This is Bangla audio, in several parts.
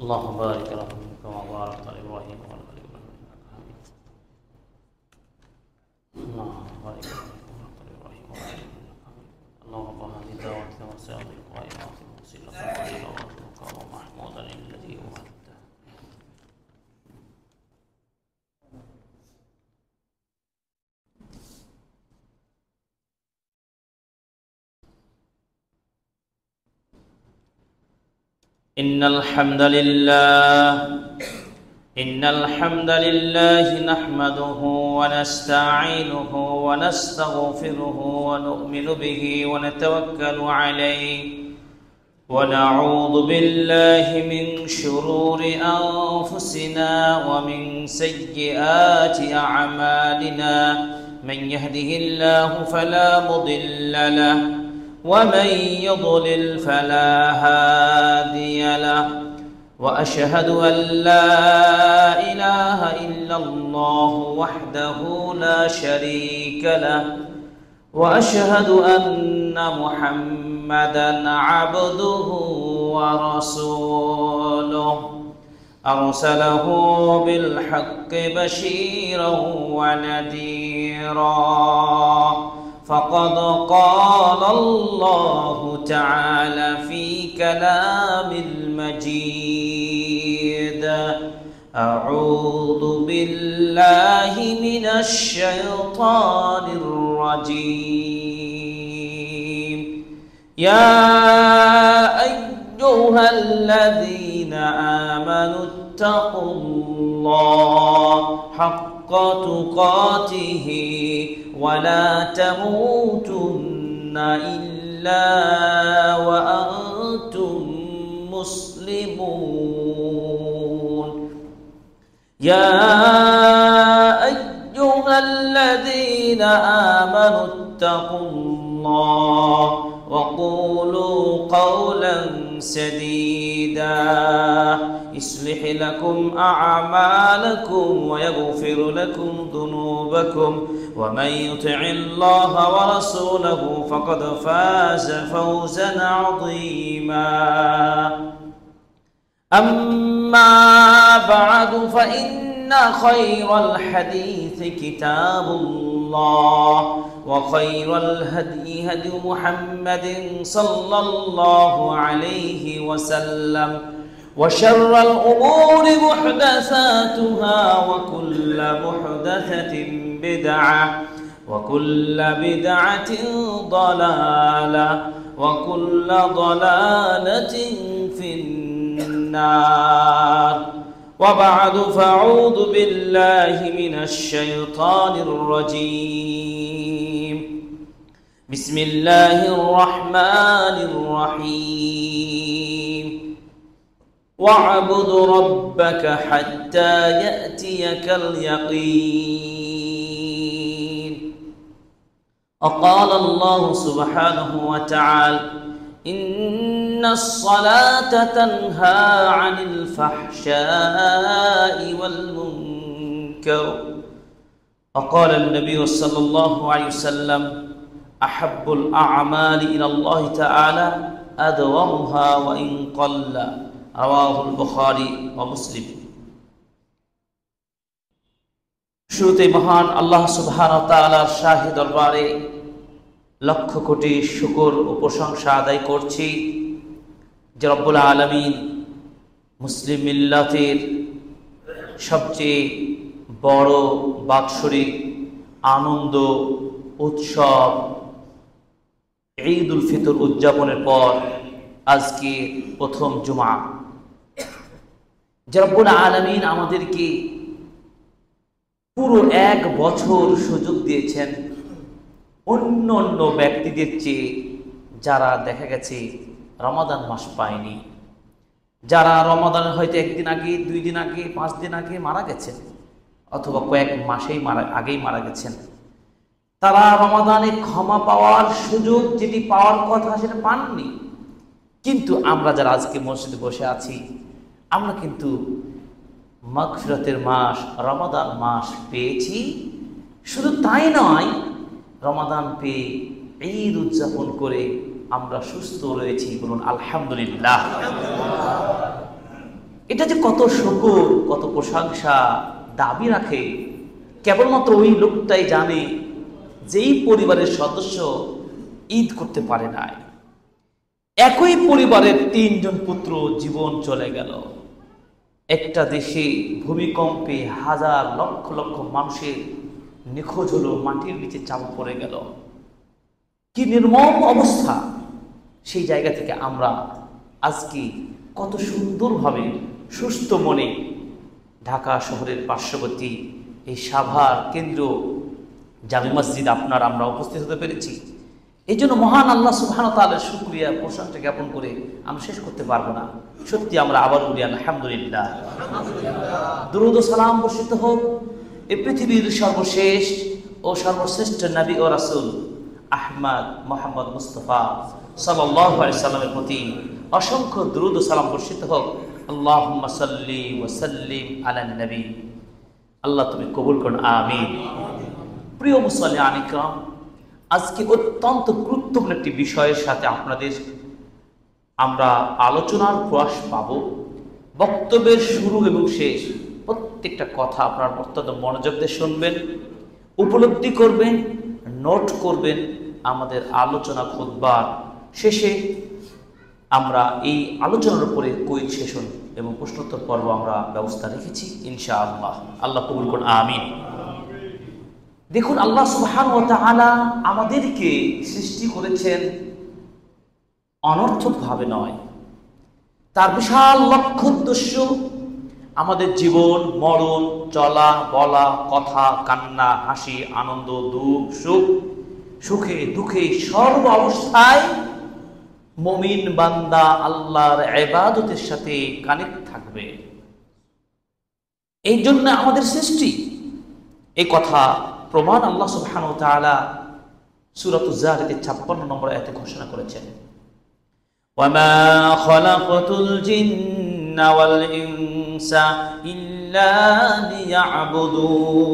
اللهم بارك لهم كما باركت على إبراهيم وعلى آل إبراهيم إنك حميد مجيد. اللهم بارك لهم كما باركت على إبراهيم وعلى آل إبراهيم إنك حميد مجيد. اللهم رب هذه الدعوة والسلام القائم وآخر وسيلة وإلى وأرجوك محمودا الذي وعدته. إن الحمد لله نحمده ونستعينه ونستغفره ونؤمن به ونتوكل عليه ونعوذ بالله من شرور أنفسنا ومن سيئات أعمالنا من يهده الله فلا مضل له ومن يضلل فلا هادي له وأشهد أن لا إله إلا الله وحده لا شريك له وأشهد أن محمدا عبده ورسوله أرسله بالحق بشيرا ونذيرا فقد قال الله تعالى في كلام المجيد أعوذ بالله من الشيطان الرجيم يا أيها الذين آمنوا اتقوا الله حق تقاته ولا تموتن إلا وأنتم مسلمون يا أيها الذين آمنوا اتقوا الله وقولوا قولا سديدا يصلح لكم أعمالكم ويغفر لكم ذنوبكم ومن يطع الله ورسوله فقد فاز فوزا عظيما أما بعد فإن خير الحديث كتاب الله وخير الهدي هدي محمد صلى الله عليه وسلم وشر الأمور محدثاتها وكل محدثة بدعة وكل بدعة ضلالة وكل ضلالة في النار وبعد فأعوذ بالله من الشيطان الرجيم بسم الله الرحمن الرحيم واعبد ربك حتى يأتيك اليقين وقال الله سبحانه وتعالى إن الصلاة تنهى عن الفحشاء والمنكر وقال النبي صلى الله عليه وسلم أحب الأعمال إلى الله تعالى أدومها وإن قل রাওয়াহুল বুখারী ওয়া মুসলিম। শুরুতে মহান আল্লাহ সুবহানাহু ওয়া তাআলার শাহী দরবারে লক্ষ কোটি শুকর ও প্রশংসা আদায় করছি যে রব্বুল আলামিন মুসলিম মিল্লাতের সবচেয়ে বড় বাৎসরিক আনন্দ উৎসব ঈদুল ফিতর উদযাপনের পর আজকে প্রথম জুমা যে রব্বুল আলামিন আমাদেরকে পুরো এক বছর সুযোগ দিয়েছেন অন্য অন্য ব্যক্তিদের চেয়ে যারা দেখা গেছে রমাদান মাস পায়নি, যারা রমাদানের হয়তো একদিন আগে, 2 দিন আগে, 5 দিন আগে মারা গেছেন অথবা কয়েক মাসেই আগেই মারা গেছেন, তারা রমাদানে ক্ষমা পাওয়ার সুযোগ যেটি পাওয়ার কথা সেটা পাননি। কিন্তু আমরা যারা আজকে মসজিদে বসে আছি আমরা কিন্তু মাগফিরাতের মাস রমাদান মাস পেয়েছি। শুধু তাই নয়, রমাদান পেয়ে ঈদ উদযাপন করে আমরা সুস্থ রয়েছি, বলুন আলহামদুলিল্লাহ। এটা যে কত শুকর, কত প্রশংসা দাবি রাখে কেবলমাত্র ওই লোকটাই জানে যেই পরিবারের সদস্য ঈদ করতে পারে নাই। একই পরিবারের 3 জন পুত্র জীবন চলে গেল। একটা দেশে ভূমিকম্পে হাজার লক্ষ লক্ষ মানুষের নিখোঁজ হলো, মাটির নিচে চাপ পড়ে গেল। কি নির্মম অবস্থা! সেই জায়গা থেকে আমরা আজকে কত সুন্দরভাবে সুস্থ মনে ঢাকা শহরের পার্শ্ববর্তী এই সাভার কেন্দ্র জামে মসজিদ আমরা উপস্থিত হতে পেরেছি। এই জন্য মহান আল্লাহ সুবহানাহু ওয়া তাআলার শুকরিয়া প্রশংসা জ্ঞাপন করে আমরা শেষ করতে পারবো না। সত্যি আমরা আবার বলি আলহামদুলিল্লাহ। দুরূদ ও সালাম বর্ষিত হোক এই পৃথিবীর সর্বশেষ ও সর্বশ্রেষ্ঠ নবী ও রাসূল আহমদ মুহাম্মদ মুস্তাফা সাল্লাল্লাহু আলাইহি সাল্লামের প্রতি অসংখ্য দুরূদ ও সালাম বর্ষিত হোক। আল্লাহুম্মা সাল্লি ওয়া সাল্লিম আলান নবী। আল্লাহ তুমি কবুল করুন, আমিন। প্রিয় মুসল্লিয়ান ইকরাম, আজকে অত্যন্ত গুরুত্বপূর্ণ একটি বিষয়ের সাথে আপনাদের আমরা আলোচনার প্রয়াস পাব। বক্তব্যের শুরু এবং শেষ প্রত্যেকটা কথা আপনার অত্যন্ত মনোযোগ দিয়ে শুনবেন, উপলব্ধি করবেন, নোট করবেন। আমাদের আলোচনা খুতবার শেষে আমরা এই আলোচনার উপরে কুইজ সেশন এবং প্রশ্নোত্তর পর্ব আমরা ব্যবস্থা রেখেছি ইনশাআল্লাহ। আল্লাহ কবুল করুন, আমিন। দেখুন, আল্লাহ সুবহানাহু ওয়া তাআলা আমাদেরকে সৃষ্টি করেছেন অনর্থকভাবে নয়। তার বিশাল লক্ষ্য উদ্দেশ্য আমাদের জীবন মরণ, চলা বলা, কথা, কান্না, হাসি, আনন্দ, দুঃখ, সুখ, সুখে দুঃখে সর্ব অবস্থায় মুমিন বান্দা আল্লাহর ইবাদতের সাথে কানেক্ট থাকবে। এই জন্য আমাদের সৃষ্টি। এই কথা প্রমাণ আল্লাহ সুবহানাহু ওয়া তাআলা সূরাতুজ জারিয়াতের 56 নম্বর আয়াতে ঘোষণা করেছেন, ওয়ামা খালাকাতুল জিন্না ওয়াল ইনসা ইল্লা লিয়াবুদুন।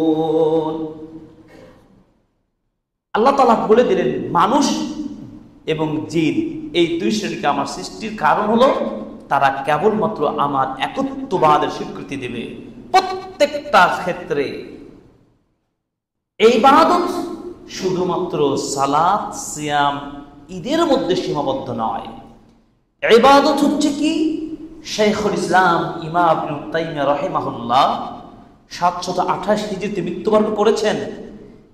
আল্লাহ তাআলা বলে দিলেন, মানুষ এবং জিন এই দুই শ্রেণীকে আমার সৃষ্টির কারণ হলো তারা কেবলমাত্র আমার একত্ববাদের স্বীকৃতি দেবে। প্রত্যেকটা ক্ষেত্রে এই ইবাদত শুধুমাত্র সালাত, সিয়াম, ঈদের মধ্যে সীমাবদ্ধ নয়। ইবাদত হচ্ছে কি? শাইখুল ইসলাম ইমাম ইবনে তাইমিয়া রাহিমাহুল্লাহ 728 হিজরিতে মৃত্যুবরণ করেছেন।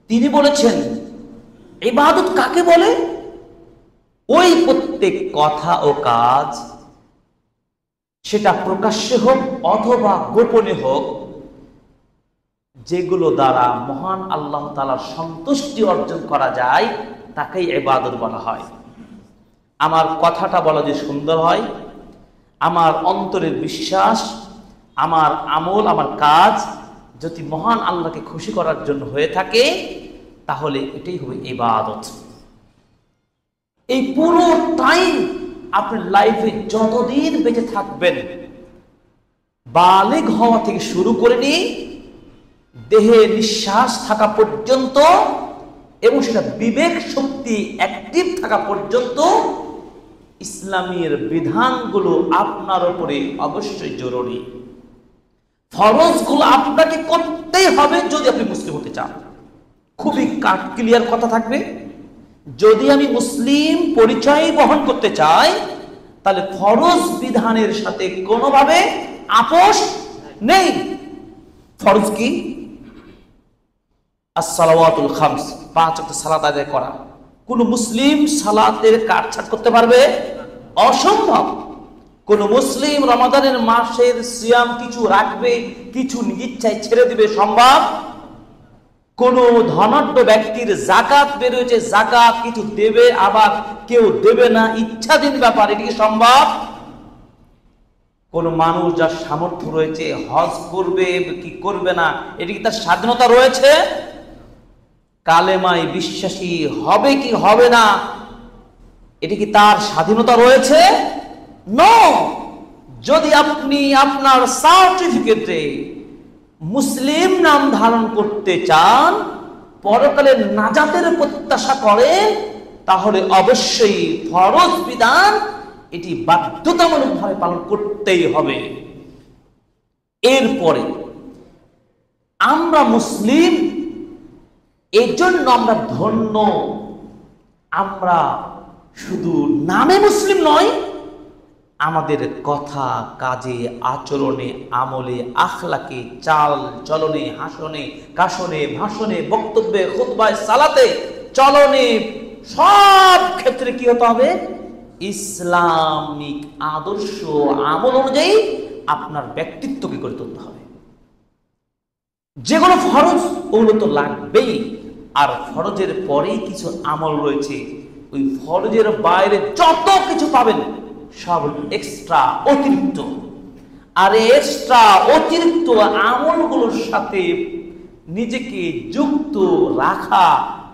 তিনি বলেছেন, ইবাদত কাকে বলে? ওই প্রত্যেক কথা ও কাজ, সেটা প্রকাশ্যে হোক অথবা গোপনে হোক, যেগুলো দ্বারা মহান আল্লাহ তাআলার সন্তুষ্টি অর্জন করা যায় তাকেই ইবাদত বলা হয়। আমার কথাটা বলা যে সুন্দর হয়, আমার অন্তরের বিশ্বাস, আমার আমল, আমার কাজ যদি মহান আল্লাহকে খুশি করার জন্য হয়ে থাকে, তাহলে এটাই হবে ইবাদত। এই পুরো টাইম আপনার লাইফে যতদিন বেঁচে থাকবেন, বালিগ হওয়া থেকে শুরু করে নিয়ে দেহে নিঃশ্বাস থাকা পর্যন্ত এবং সেটা বিবেক শক্তি অ্যাক্টিভ থাকা পর্যন্ত ইসলামের বিধানগুলো আপনার উপরে অবশ্যই জরুরি। ফরজগুলো আপনাকে করতেই হবে যদি আপনি মুসলিম হতে চান। খুবই ক্লিয়ার কথা থাকবে, যদি আমি মুসলিম পরিচয় বহন করতে চাই তাহলে ফরজ বিধানের সাথে কোনোভাবে আপোষ নেই। ফরজ কি? as-salawatul khams, 5 ওয়াক্ত সালাত আদায় করা। কোন মুসলিম সালাতের কাটছাট করতে পারবে? অসম্ভব। কোন মুসলিম রমাদানের মাসের সিয়াম কিছু রাখবে, কিছু নিজ ইচ্ছায় ছেড়ে দিবে? সম্ভব। কোন ধনাঢ্য ব্যক্তির যাকাত বের হয়েছে, যাকাত কিছু দেবে আবার কেউ দেবে না, ইচ্ছাধীন ব্যাপার, এটি কি সম্ভব? কোন মানুষ যার সামর্থ্য রয়েছে হজ করবে কি করবে না, এটি কি তার স্বাধীনতা রয়েছে? কালেমায় বিশ্বাসী হবে কি হবে না, এটি কি তার স্বাধীনতা রয়েছে? নো। যদি আপনি আপনার সার্টিফিকেটে মুসলিম নাম ধারণ করতে চান, পরকালে নাজাতের প্রত্যাশা করেন, তাহলে অবশ্যই ফরজ বিধান এটি বাধ্যতামূলকভাবে পালন করতেই হবে। এরপরে আমরা মুসলিম, এজন্য আমরা ধন্য। আমরা শুধু নামে মুসলিম নয়, আমাদের কথা, কাজে, আচরণে, আমলে, আখলাকে, চাল চলনে, হাসনে, কাশনে, ভাষণে, বক্তব্যে, খুতবায়, সালাতে, চলনে, সব ক্ষেত্রে কি হতে হবে? ইসলামিক আদর্শ আমল অনুযায়ী আপনার ব্যক্তিত্বকে গড়ে তুলতে হবে। যেগুলো ফরজ ওগুলো তো লাগবেই, আর ফরজের পরেই কিছু আমল রয়েছে, ওই ফরজের বাইরে যত কিছু পাবেন সব এক্সট্রা, অতিরিক্ত। আর এক্সট্রা অতিরিক্ত আমলগুলোর সাথে নিজেকে যুক্ত রাখা,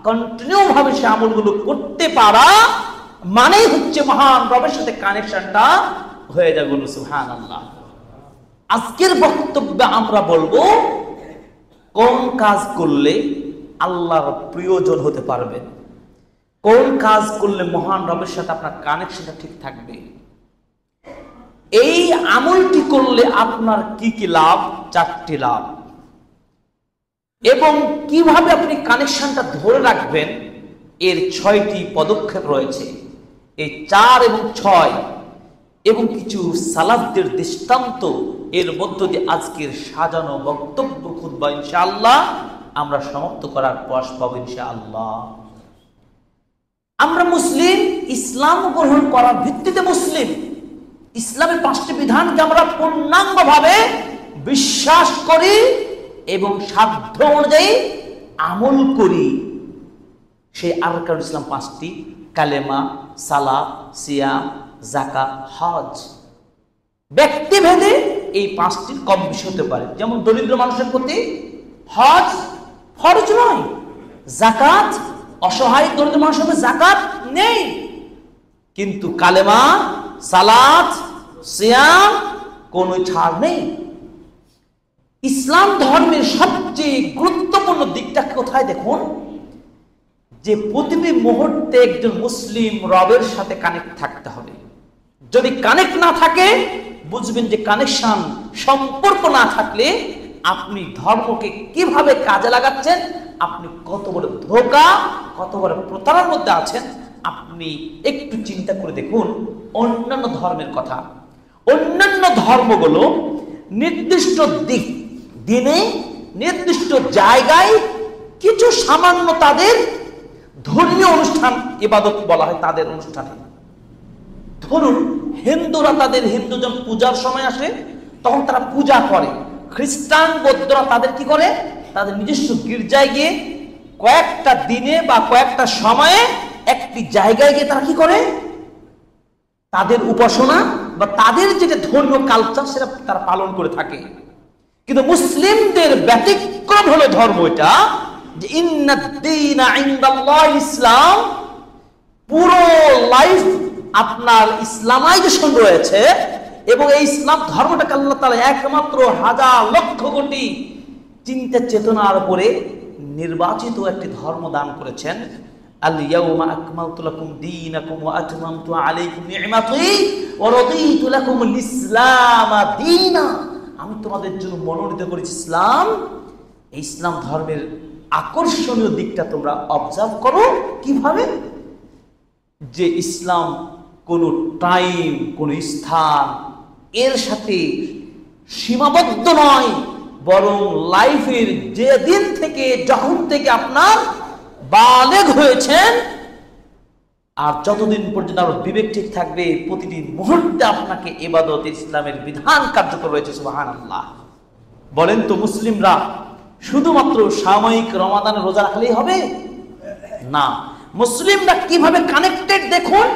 কন্টিনিউ ভাবে সে আমলগুলো করতে পারা মানেই হচ্ছে মহান রবের সাথে কানেকশনটা হয়ে যাবে। সুবহানাল্লাহ। আজকের বক্তব্যে আমরা বলবো কোন কাজ করলে আল্লাহর প্রিয়জন হতে পারবেন, কোন কাজ করলে মহান রবের সাথে আপনার কানেকশনটা ঠিক থাকবে, এই আমলটি করলে আপনার কি কি লাভ, 4টি লাভ, এবং কিভাবে আপনি কানেকশনটা ধরে রাখবেন এর 6টি পদক্ষেপ রয়েছে। এই 4 এবং 6 এবং কিছু সালাফদের দৃষ্টান্ত এর মধ্য দিয়ে আজকের সাজানো বক্তব্য খুতবা ইনশাআল্লাহ আমরা সমাপ্ত করার প্রয়াস পাবো ইনশাআল্লাহ। আমরা মুসলিম, ইসলাম গ্রহণ করার ভিত্তিতে মুসলিম। ইসলামের 5টি বিধানকে আমরা পূর্ণাঙ্গভাবে বিশ্বাস করি এবং সাধ্য অনুযায়ী আমল করি। সেই আরকানুল ইসলাম 5টি: কালেমা, সালাত, সিয়াম, যাকাত, হজ। ব্যক্তিভেদে এই 5টির কম বেশি হতে পারে। যেমন দরিদ্র মানুষের প্রতি হজ ফরজ নয়, যাকাত, অসহায় দরিদ্র মানুষের প্রতি যাকাত নেই, কিন্তু কালেমা, সালাত, সিয়াম কোনো ছাড় নেই। ইসলাম ধর্মের সবচেয়ে গুরুত্বপূর্ণ দিকটা কোথায় দেখুন, যে প্রতিটি মুহূর্তে একজন মুসলিম রবের সাথে কানেক্ট থাকতে হবে। যদি কানেক্ট না থাকে, বুঝবেন যে কানেকশন, সম্পর্ক না থাকলে আপনি ধর্মকে কিভাবে কাজে লাগাচ্ছেন, আপনি কত বড় ধোঁকা, কত বড় প্রতারণার মধ্যে আছেন। আপনি একটু চিন্তা করে দেখুন অন্যান্য ধর্মের কথা। অন্যান্য ধর্মগুলো নির্দিষ্ট দিনে, নির্দিষ্ট জায়গায় কিছু সামান্য তাদের ধর্মীয় অনুষ্ঠান, ইবাদত বলা হয় তাদের অনুষ্ঠানে। ধরুন হিন্দুরা, তাদের হিন্দুজন পূজার সময় আসে, তখন তারা পূজা করে। খ্রিস্টান, বৌদ্ধরা তাদের কি করে, তাদের নিজস্ব গির্জায় গিয়ে কয়েকটা দিনে বা কয়েকটা সময়ে একটি জায়গায় গিয়ে তারা কি করে, তাদের উপাসনা বা তাদের যেটা ধর্মীয় কালচার সেটা তারা পালন করে থাকে। কিন্তু মুসলিমদের ব্যতিক্রম হলো ধর্ম এটা, যে ইন্নাদ-দীনা ইনদাল্লাহি ইসলাম। পুরো লাইফ আপনার ইসলামাইজেশন রয়েছে, এবং এই ইসলাম ধর্মটাকে আল্লাহ তাআলা একমাত্র হাজার লক্ষ কোটি চিন্তা চেতনার উপরে নির্বাচিত একটি ধর্ম দান করেছেন। আল ইয়াউমা আকমালতু লাকুম দীনাকুম ওয়া আতমামতু আলাইকুম নি'মাতি ওয়া রাদিতু লাকুমুল ইসলাম দীনা। আমি তোমাদের জন্য মনোনীত করেছি ইসলাম। এই ইসলাম ধর্মের আকর্ষণীয় দিকটা তোমরা অবজার্ভ করো। কিভাবে? যে ইসলাম কোনো টাইম, কোনো স্থান এর সাথে সীমাবদ্ধ নয়, বরং লাইফের যে দিন থেকে, যখন থেকে আপনার বালেগ হয়েছেন আর যতদিন পর্যন্ত আপনার বিবেক ঠিক থাকবে, প্রতিটি মুহূর্তে আপনাকে ইবাদত, ইসলামের বিধান কার্যকর রয়েছে। সুবহানাল্লাহ। বলেন তো মুসলিমরা শুধুমাত্র সাময়িক রমাদানের রোজা রাখলেই হবে? না। মুসলিমরা কিভাবে কানেক্টেড দেখুন,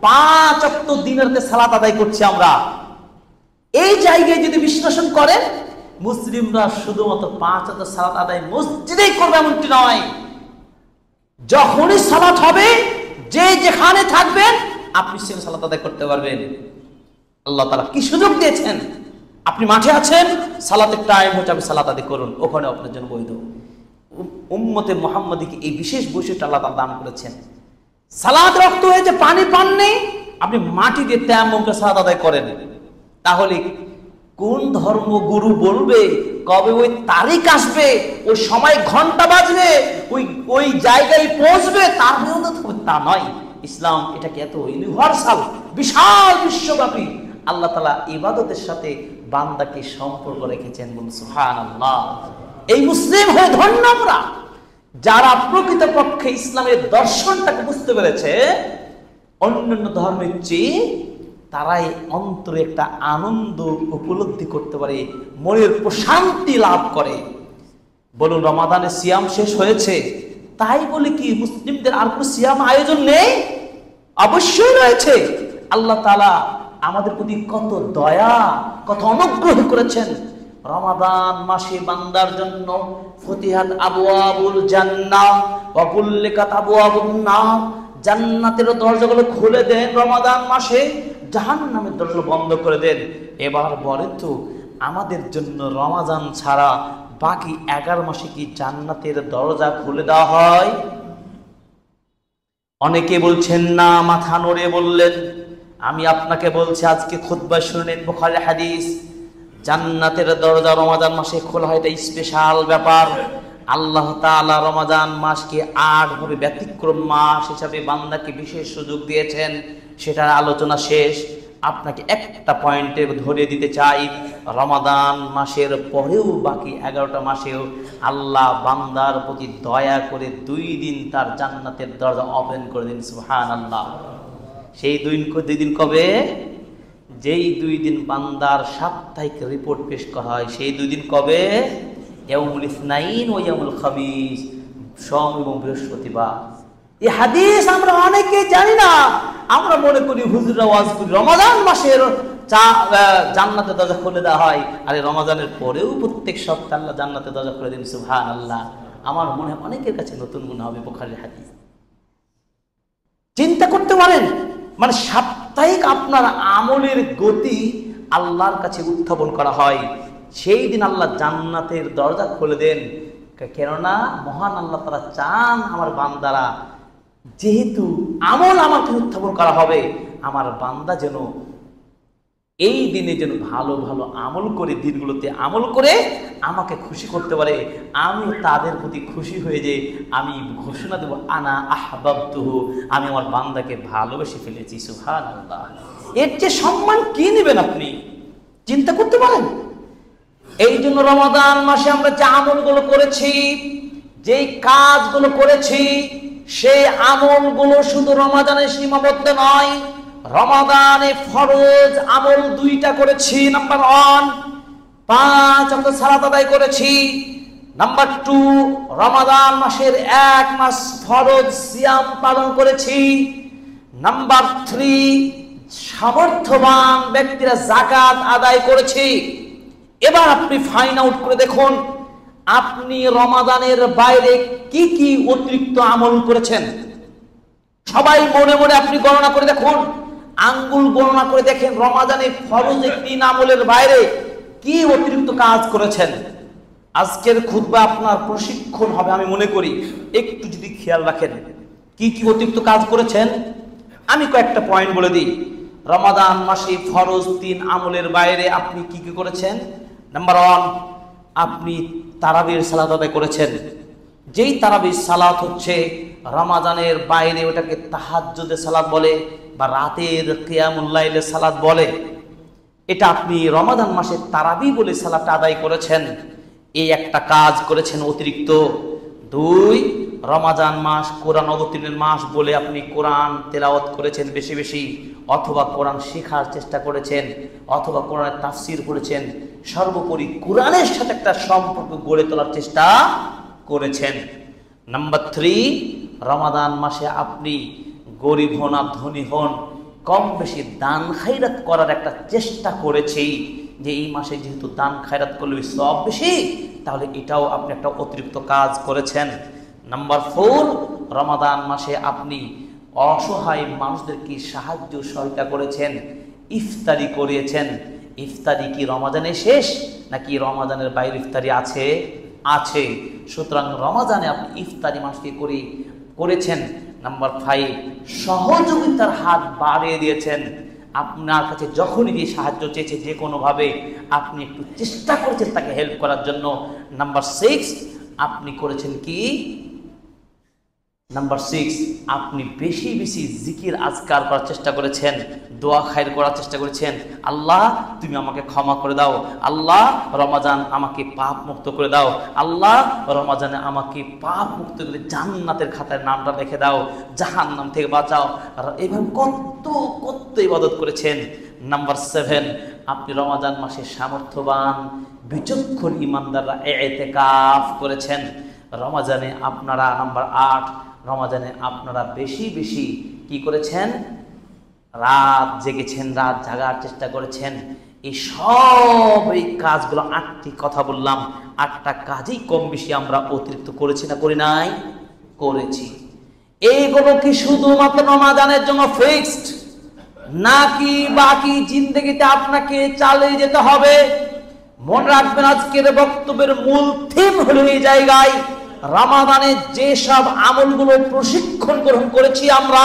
5 ওয়াক্ত দিনের সালাত আদায় করছি আমরা। এই জায়গায় যদি বিশ্লেষণ করেন, মুসলিমরা শুধুমাত্র 5 ওয়াক্ত সালাত আদায় মসজিদেই করবে এমনটি নয়। যখনই সালাত হবে, যে যেখানে থাকবেন আপনি সেখানে সালাত আদায় করতে পারবেন। আল্লাহ তাআলা কি সুযোগ দিয়েছেন, আপনি মাঠে আছেন, সালাতের টাইম হচ্ছে, আপনি সালাত আদায় করুন, ওখানে আপনার জন্য বৈধ। উম্মতে মুহাম্মাদীকে এই বিশেষ বৈশিষ্ট্য আল্লাহ তাআলা দান করেছেন। সালাত রক্ত হয়েছে, পানি পান নেই, আপনি মাটি দিয়ে তায়াম্মুম করে সালাত আদায় করেন, তাহলে কোন ধর্মগুরু বলবে, কবে ওই তারিখ আসবে, ওই সময় ঘন্টা বাজবে, ওই জায়গায় পৌঁছবে, তার বিরোধিতা হবে তা নয়। ইসলাম এটাকে এত ইউনিভার্সাল, বিশাল বিশ্বব্যাপী আল্লাহ তাআলা ইবাদতের সাথে বান্দাকে সম্পর্ক রেখেছেন। বলুন সুবহানাল্লাহ। এই মুসলিম হয়ে ধন্য আমরা, যারা প্রকৃতপক্ষে ইসলামের দর্শনটাকে বুঝতে পেরেছে। অন্যান্য ধর্মের চেয়ে তারাই অন্তরে একটা আনন্দ উপলব্ধি করতে পারে, মনের প্রশান্তি লাভ করে। বলুন রমাদানের সিয়াম শেষ হয়েছে, তাই বলে কি মুসলিমদের আর কোনো সিয়াম আয়োজন নেই? অবশ্যই রয়েছে। আল্লাহ তাআলা আমাদের প্রতি কত দয়া, কত অনুগ্রহ করেছেন। রমাদান মাসে বান্দার জন্য ফতিহাত আবওয়াবুল জান্নাহ ওয়া গুল্লিকাত আবওয়াবুন নার, জান্নাতের দরজাগুলো খুলে দেন রমাদান মাসে, জাহান্নামের দরজা বন্ধ করে দেন। এবার বলেন তো, আমাদের জন্য রমাদান ছাড়া বাকি 11 মাসে কি জান্নাতের দরজা খুলে দেওয়া হয়? অনেকে বলছেন না, মাথা নড়ে বললেন। আমি আপনাকে বলছি, আজকে খুতবা শুনেন বুখারী হাদিস, জান্নাতের দরজা রমাদান মাসে খোলা হয়, এটা স্পেশাল ব্যাপার। আল্লাহ তাআলা রমাদান মাসকে 8 ভাবে ব্যতিক্রম মাস হিসাবে বান্দাকে বিশেষ সুযোগ দিয়েছেন, সেটার আলোচনা শেষ। আপনাকে একটা পয়েন্টে ধরে দিতে চাই, রমাদান মাসের পরেও বাকি 11টা মাসেও আল্লাহ বান্দার প্রতি দয়া করে 2 দিন তার জান্নাতের দরজা ওপেন করে দিন। সুবহানাল্লাহ। সেই 2 দিন কবে? যেই 2 দিন বান্দার সাপ্তাহিক রিপোর্ট পেশ করা হয়, সেই 2 দিন কবে? ইয়াউমুল ইসনাইন ও ইয়াউমুল খামিস, সোম এবং বৃহস্পতিবার। এই হাদিস আমরা অনেকে জানি না। আমরা মনে করি হুজুররা ওয়াজ করি রমাদান মাসের জান্নাতের দরজা খুলে দেওয়া হয়, আর রমাদানের পরেও প্রত্যেক সপ্তাহে আল্লাহ জান্নাতের দরজা খুলে দিন। সুবহানাল্লাহ। আমার মনে হয় অনেকের কাছে নতুন মনে হবে বুখারীর হাদিস। চিন্তা করতে পারেন, মানে সাপ্তাহিক আপনার আমলের গতি আল্লাহর কাছে উত্থাপন করা হয়, সেই দিন আল্লাহ জান্নাতের দরজা খুলে দেন। কেননা মহান আল্লাহ তাআলা চান আমার বান্দারা, যেহেতু আমল আমাকে উত্থাপন করা হবে, আমার বান্দা যেন এই দিনে যেন ভালো ভালো আমল করে, দিনগুলোতে আমল করে আমাকে খুশি করতে পারে। আমি তাদের প্রতি খুশি হয়ে যে আমি ঘোষণা দেব, আনা আহবাবতুহু, আমি আমার বান্দাকে ভালোবেসে ফেলেছি। সুবহানাল্লাহ। এর যে সম্মান কি নেবেন আপনি, চিন্তা করতে পারেন? এই জন্য রমাদান মাসে আমরা যে আমলগুলো করেছি, যেই কাজগুলো করেছি, সেই আমলগুলো শুধু রমাদানে সীমাবদ্ধ নয়। রমাদানে ফরজ আমল 2টা করেছি। নাম্বার 1, 5 ওয়াক্ত সালাত আদায় করেছি। নাম্বার 2, রমাদান মাসের 1 মাস ফরজ সিয়াম পালন করেছি। নাম্বার 3, সামর্থ্যবান ব্যক্তিরা যাকাত আদায় করেছি। এবার আপনি ফাইন্ড আউট করে দেখুন, আপনি রমাদানের বাইরে কি কি অতিরিক্ত আমল করেছেন। সবাই মনে মনে আপনি গণনা করে দেখুন, আঙ্গুল গণনা করে দেখেন, রমাদানে ফরজ 3 আমলের বাইরে কি অতিরিক্ত কাজ করেছেন। আজকের খুতবা আপনার প্রশিক্ষণ হবে আমি মনে করি, একটু যদি খেয়াল রাখেন কি কি অতিরিক্ত কাজ করেছেন। আমি কয়েকটা পয়েন্ট বলে দিই। রমাদান মাসে ফরজ 3 আমলের বাইরে আপনি কি কি করেছেন। নাম্বার 1, আপনি তারাবির সালাত আদায় করেছেন। যেই তারাবির সালাত হচ্ছে রমাদানের বাইরে, ওটাকে তাহাজ্জুদের সালাত বলে বা রাতের কিয়ামুল লাইলের সালাত বলে। এটা আপনি রমাদান মাসে তারাবি বলে সালাতটা আদায় করেছেন, এই একটা কাজ করেছেন অতিরিক্ত। 2, রমাদান মাস কোরআন অবতীর্ণের মাস বলে আপনি কোরআন তেলাওয়াত করেছেন বেশি বেশি, অথবা কোরআন শেখার চেষ্টা করেছেন, অথবা কোরআনের তাফসীর করেছেন। সর্বোপরি কোরআনের সাথে একটা সম্পর্ক গড়ে তোলার চেষ্টা করেছেন। নাম্বার 3, রমাদান মাসে আপনি গরিব হন আর ধনী হন, কম বেশি দান খায়রাত করার একটা চেষ্টা করেছি, যে এই মাসে যেহেতু দান খায়রাত করলে সব বেশি, তাহলে এটাও আপনি একটা অতিরিক্ত কাজ করেছেন। নাম্বার 4, রমাদান মাসে আপনি অসহায় মানুষদেরকে সাহায্য সহায়তা করেছেন, ইফতারি করিয়েছেন। ইফতারি কি রমাদানে শেষ নাকি রমাদানের বাইরে ইফতারি আছে? আছে। সুতরাং রমাদানে আপনি ইফতারি মানুষকে করেছেন। নাম্বার 5, সহযোগিতার হাত বাড়িয়ে দিয়েছেন। আপনার কাছে যখনই যে সাহায্য চেয়েছে যে কোনোভাবে আপনি একটু চেষ্টা করেছেন তাকে হেল্প করার জন্য। নাম্বার 6 আপনি করেছেন কি? নাম্বার 6 আপনি বেশি বেশি জিকির আজকার করার চেষ্টা করেছেন, দোয়া খায়ের করার চেষ্টা করেছেন। আল্লাহ তুমি আমাকে ক্ষমা করে দাও, আল্লাহ রমাজান আমাকে পাপ মুক্ত করে দাও, আল্লাহ রমাজানে আমাকে পাপ মুক্ত করে জান্নাতের খাতায় নামটা লিখে দাও, জাহান্নাম থেকে বাঁচাও। এইভাবে কত কত ইবাদত করেছেন। নাম্বার 7 আপনি রমাজান মাসে সামর্থ্যবান বিচক্ষণ ইমানদাররা ইতিকাফ করেছেন। রমাজানে আপনারা নাম্বার 8 রমাজানে আপনারা বেশি বেশি কি করেছেন? রাত জেগেছেন, রাত জাগার চেষ্টা করেছেন। এই সব এই কাজগুলো 8টি কথা বললাম, 8টা কাজই কম বেশি আমরা অতিরিক্ত করেছি না করি নাই? করেছি। এইগুলো কি শুধুমাত্র রমাজানের জন্য ফিক্সড, নাকি বাকি জিন্দেগিতে আপনাকে চালিয়ে যেতে হবে? মনে রাখবেন আজকের বক্তব্যের মূল থিম হলো এই জায়গায়, রমাদানে যেসব আমলগুলো প্রশিক্ষণ গ্রহণ করেছি আমরা,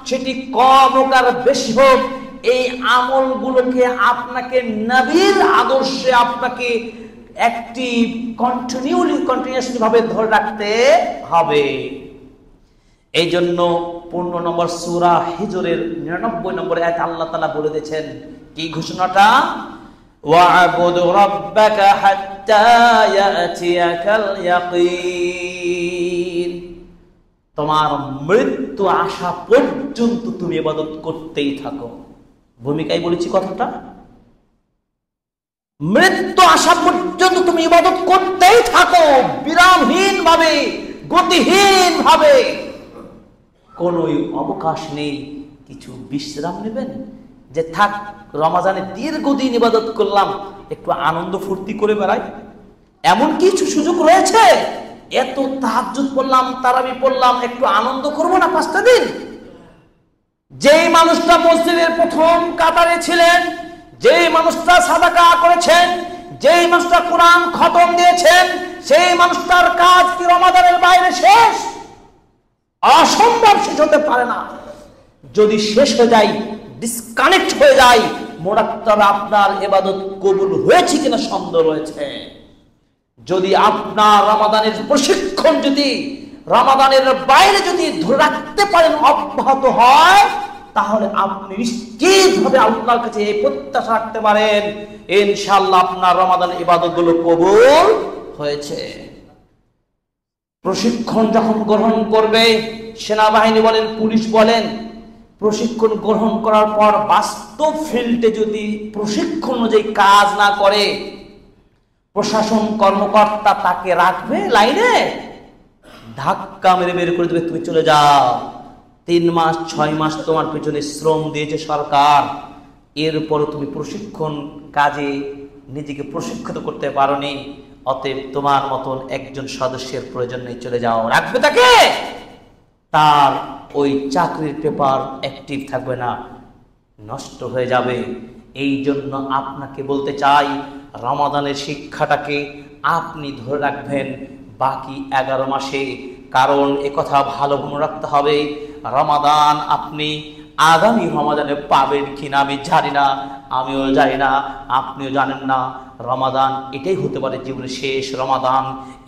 সেটি কম হোক আর বেশি হোক, এই আমলগুলোকে আপনাকে নবীর আদর্শে আপনাকে একটি কন্টিনিউয়াসলি ভাবে ধরে রাখতে হবে। এই জন্য 15 নম্বর সূরা হিজরের 99 নম্বর আয়াতে আল্লাহ তাআলা বলে দিয়েছেন কি ঘোষণাটা? ওয়া'বুদ রাব্বাকা হাত্তা ইয়াতিয়াকাল ইয়াকিন। তোমার মৃত্যু আসা পর্যন্ত তুমি ইবাদত করতেই থাকো। ভূমিকায় বলেছি কথাটা, মৃত্যু আসা পর্যন্ত তুমি ইবাদত করতেই থাকো, বিরামহীন ভাবে, গতিহীন ভাবে। কোনো অবকাশ নেই কিছু বিশ্রাম নেবেন, যে থাক রমাজানে দীর্ঘদিন ইবাদত করলাম, একটু আনন্দ ফুর্তি করে বেড়াই, এমন কিছু সুযোগ রয়েছে? এত তাহাজ্জুদ পড়লাম, তারাবি পড়লাম, একটু আনন্দ করব না 5টা দিন? যেই মানুষটা মসজিদের প্রথম কাতারে ছিলেন, যেই মানুষটা সাদাকা করেছেন, যেই মানুষটা কোরআন খতম দিয়েছেন, সেই মানুষটার কাজ কি রমাদানের বাইরে শেষ? অসম্ভব শেষ হতে পারে না। যদি শেষ হয়ে যায়, ডিসকানেক্ট হয়ে যায়, মোরাক্কাব আপনার ইবাদত কবুল হয়েছে কিনা সন্দেহ রয়েছে। যদি আপনার রমাদানের প্রশিক্ষণ যদি রমাদানের বাইরে যদি ধরে রাখতে পারেন, অব্যাহত হয়, তাহলে আপনি নিশ্চিতভাবে আল্লাহর কাছে এই প্রত্যাশা রাখতে পারেন ইনশাআল্লাহ আপনার রমাদানের ইবাদতগুলো কবুল হয়েছে। প্রশিক্ষণ যখন গ্রহণ করবে, সেনাবাহিনী বলেন, পুলিশ বলেন, প্রশিক্ষণ গ্রহণ করার পর বাস্তব ফিল্ডে যদি প্রশিক্ষণ অনুযায়ী কাজ না করে, প্রশাসন কর্মকর্তা তাকে রাখবে লাইনে, ধাক্কা মেরে বের করে দেবে, তুমি চলে যাও। 3 মাস 6 মাস তোমার পেছনে শ্রম দিয়েছে সরকার, এরপর তুমি প্রশিক্ষণ কাজে নিজেকে প্রশিক্ষিত করতে পারোনি, অতএব তোমার মতন একজন সদস্যের প্রয়োজন নেই, চলে যাও। রাখবে তাকে, তার ওই চাকরির পেপার অ্যাক্টিভ থাকবে না, নষ্ট হয়ে যাবে। এই জন্য আপনাকে বলতে চাই, রমাদানের শিক্ষাটাকে আপনি ধরে রাখবেন বাকি 11 মাসে। কারণ একথা ভালো মনে রাখতে হবে, রমাদান আপনি আগামী রমাদানে পাবেন কিনা আমি জানি না, আমিও জানি না, আপনিও জানেন না। রমাদান এটাই হতে পারে জীবনের শেষ রমাদান।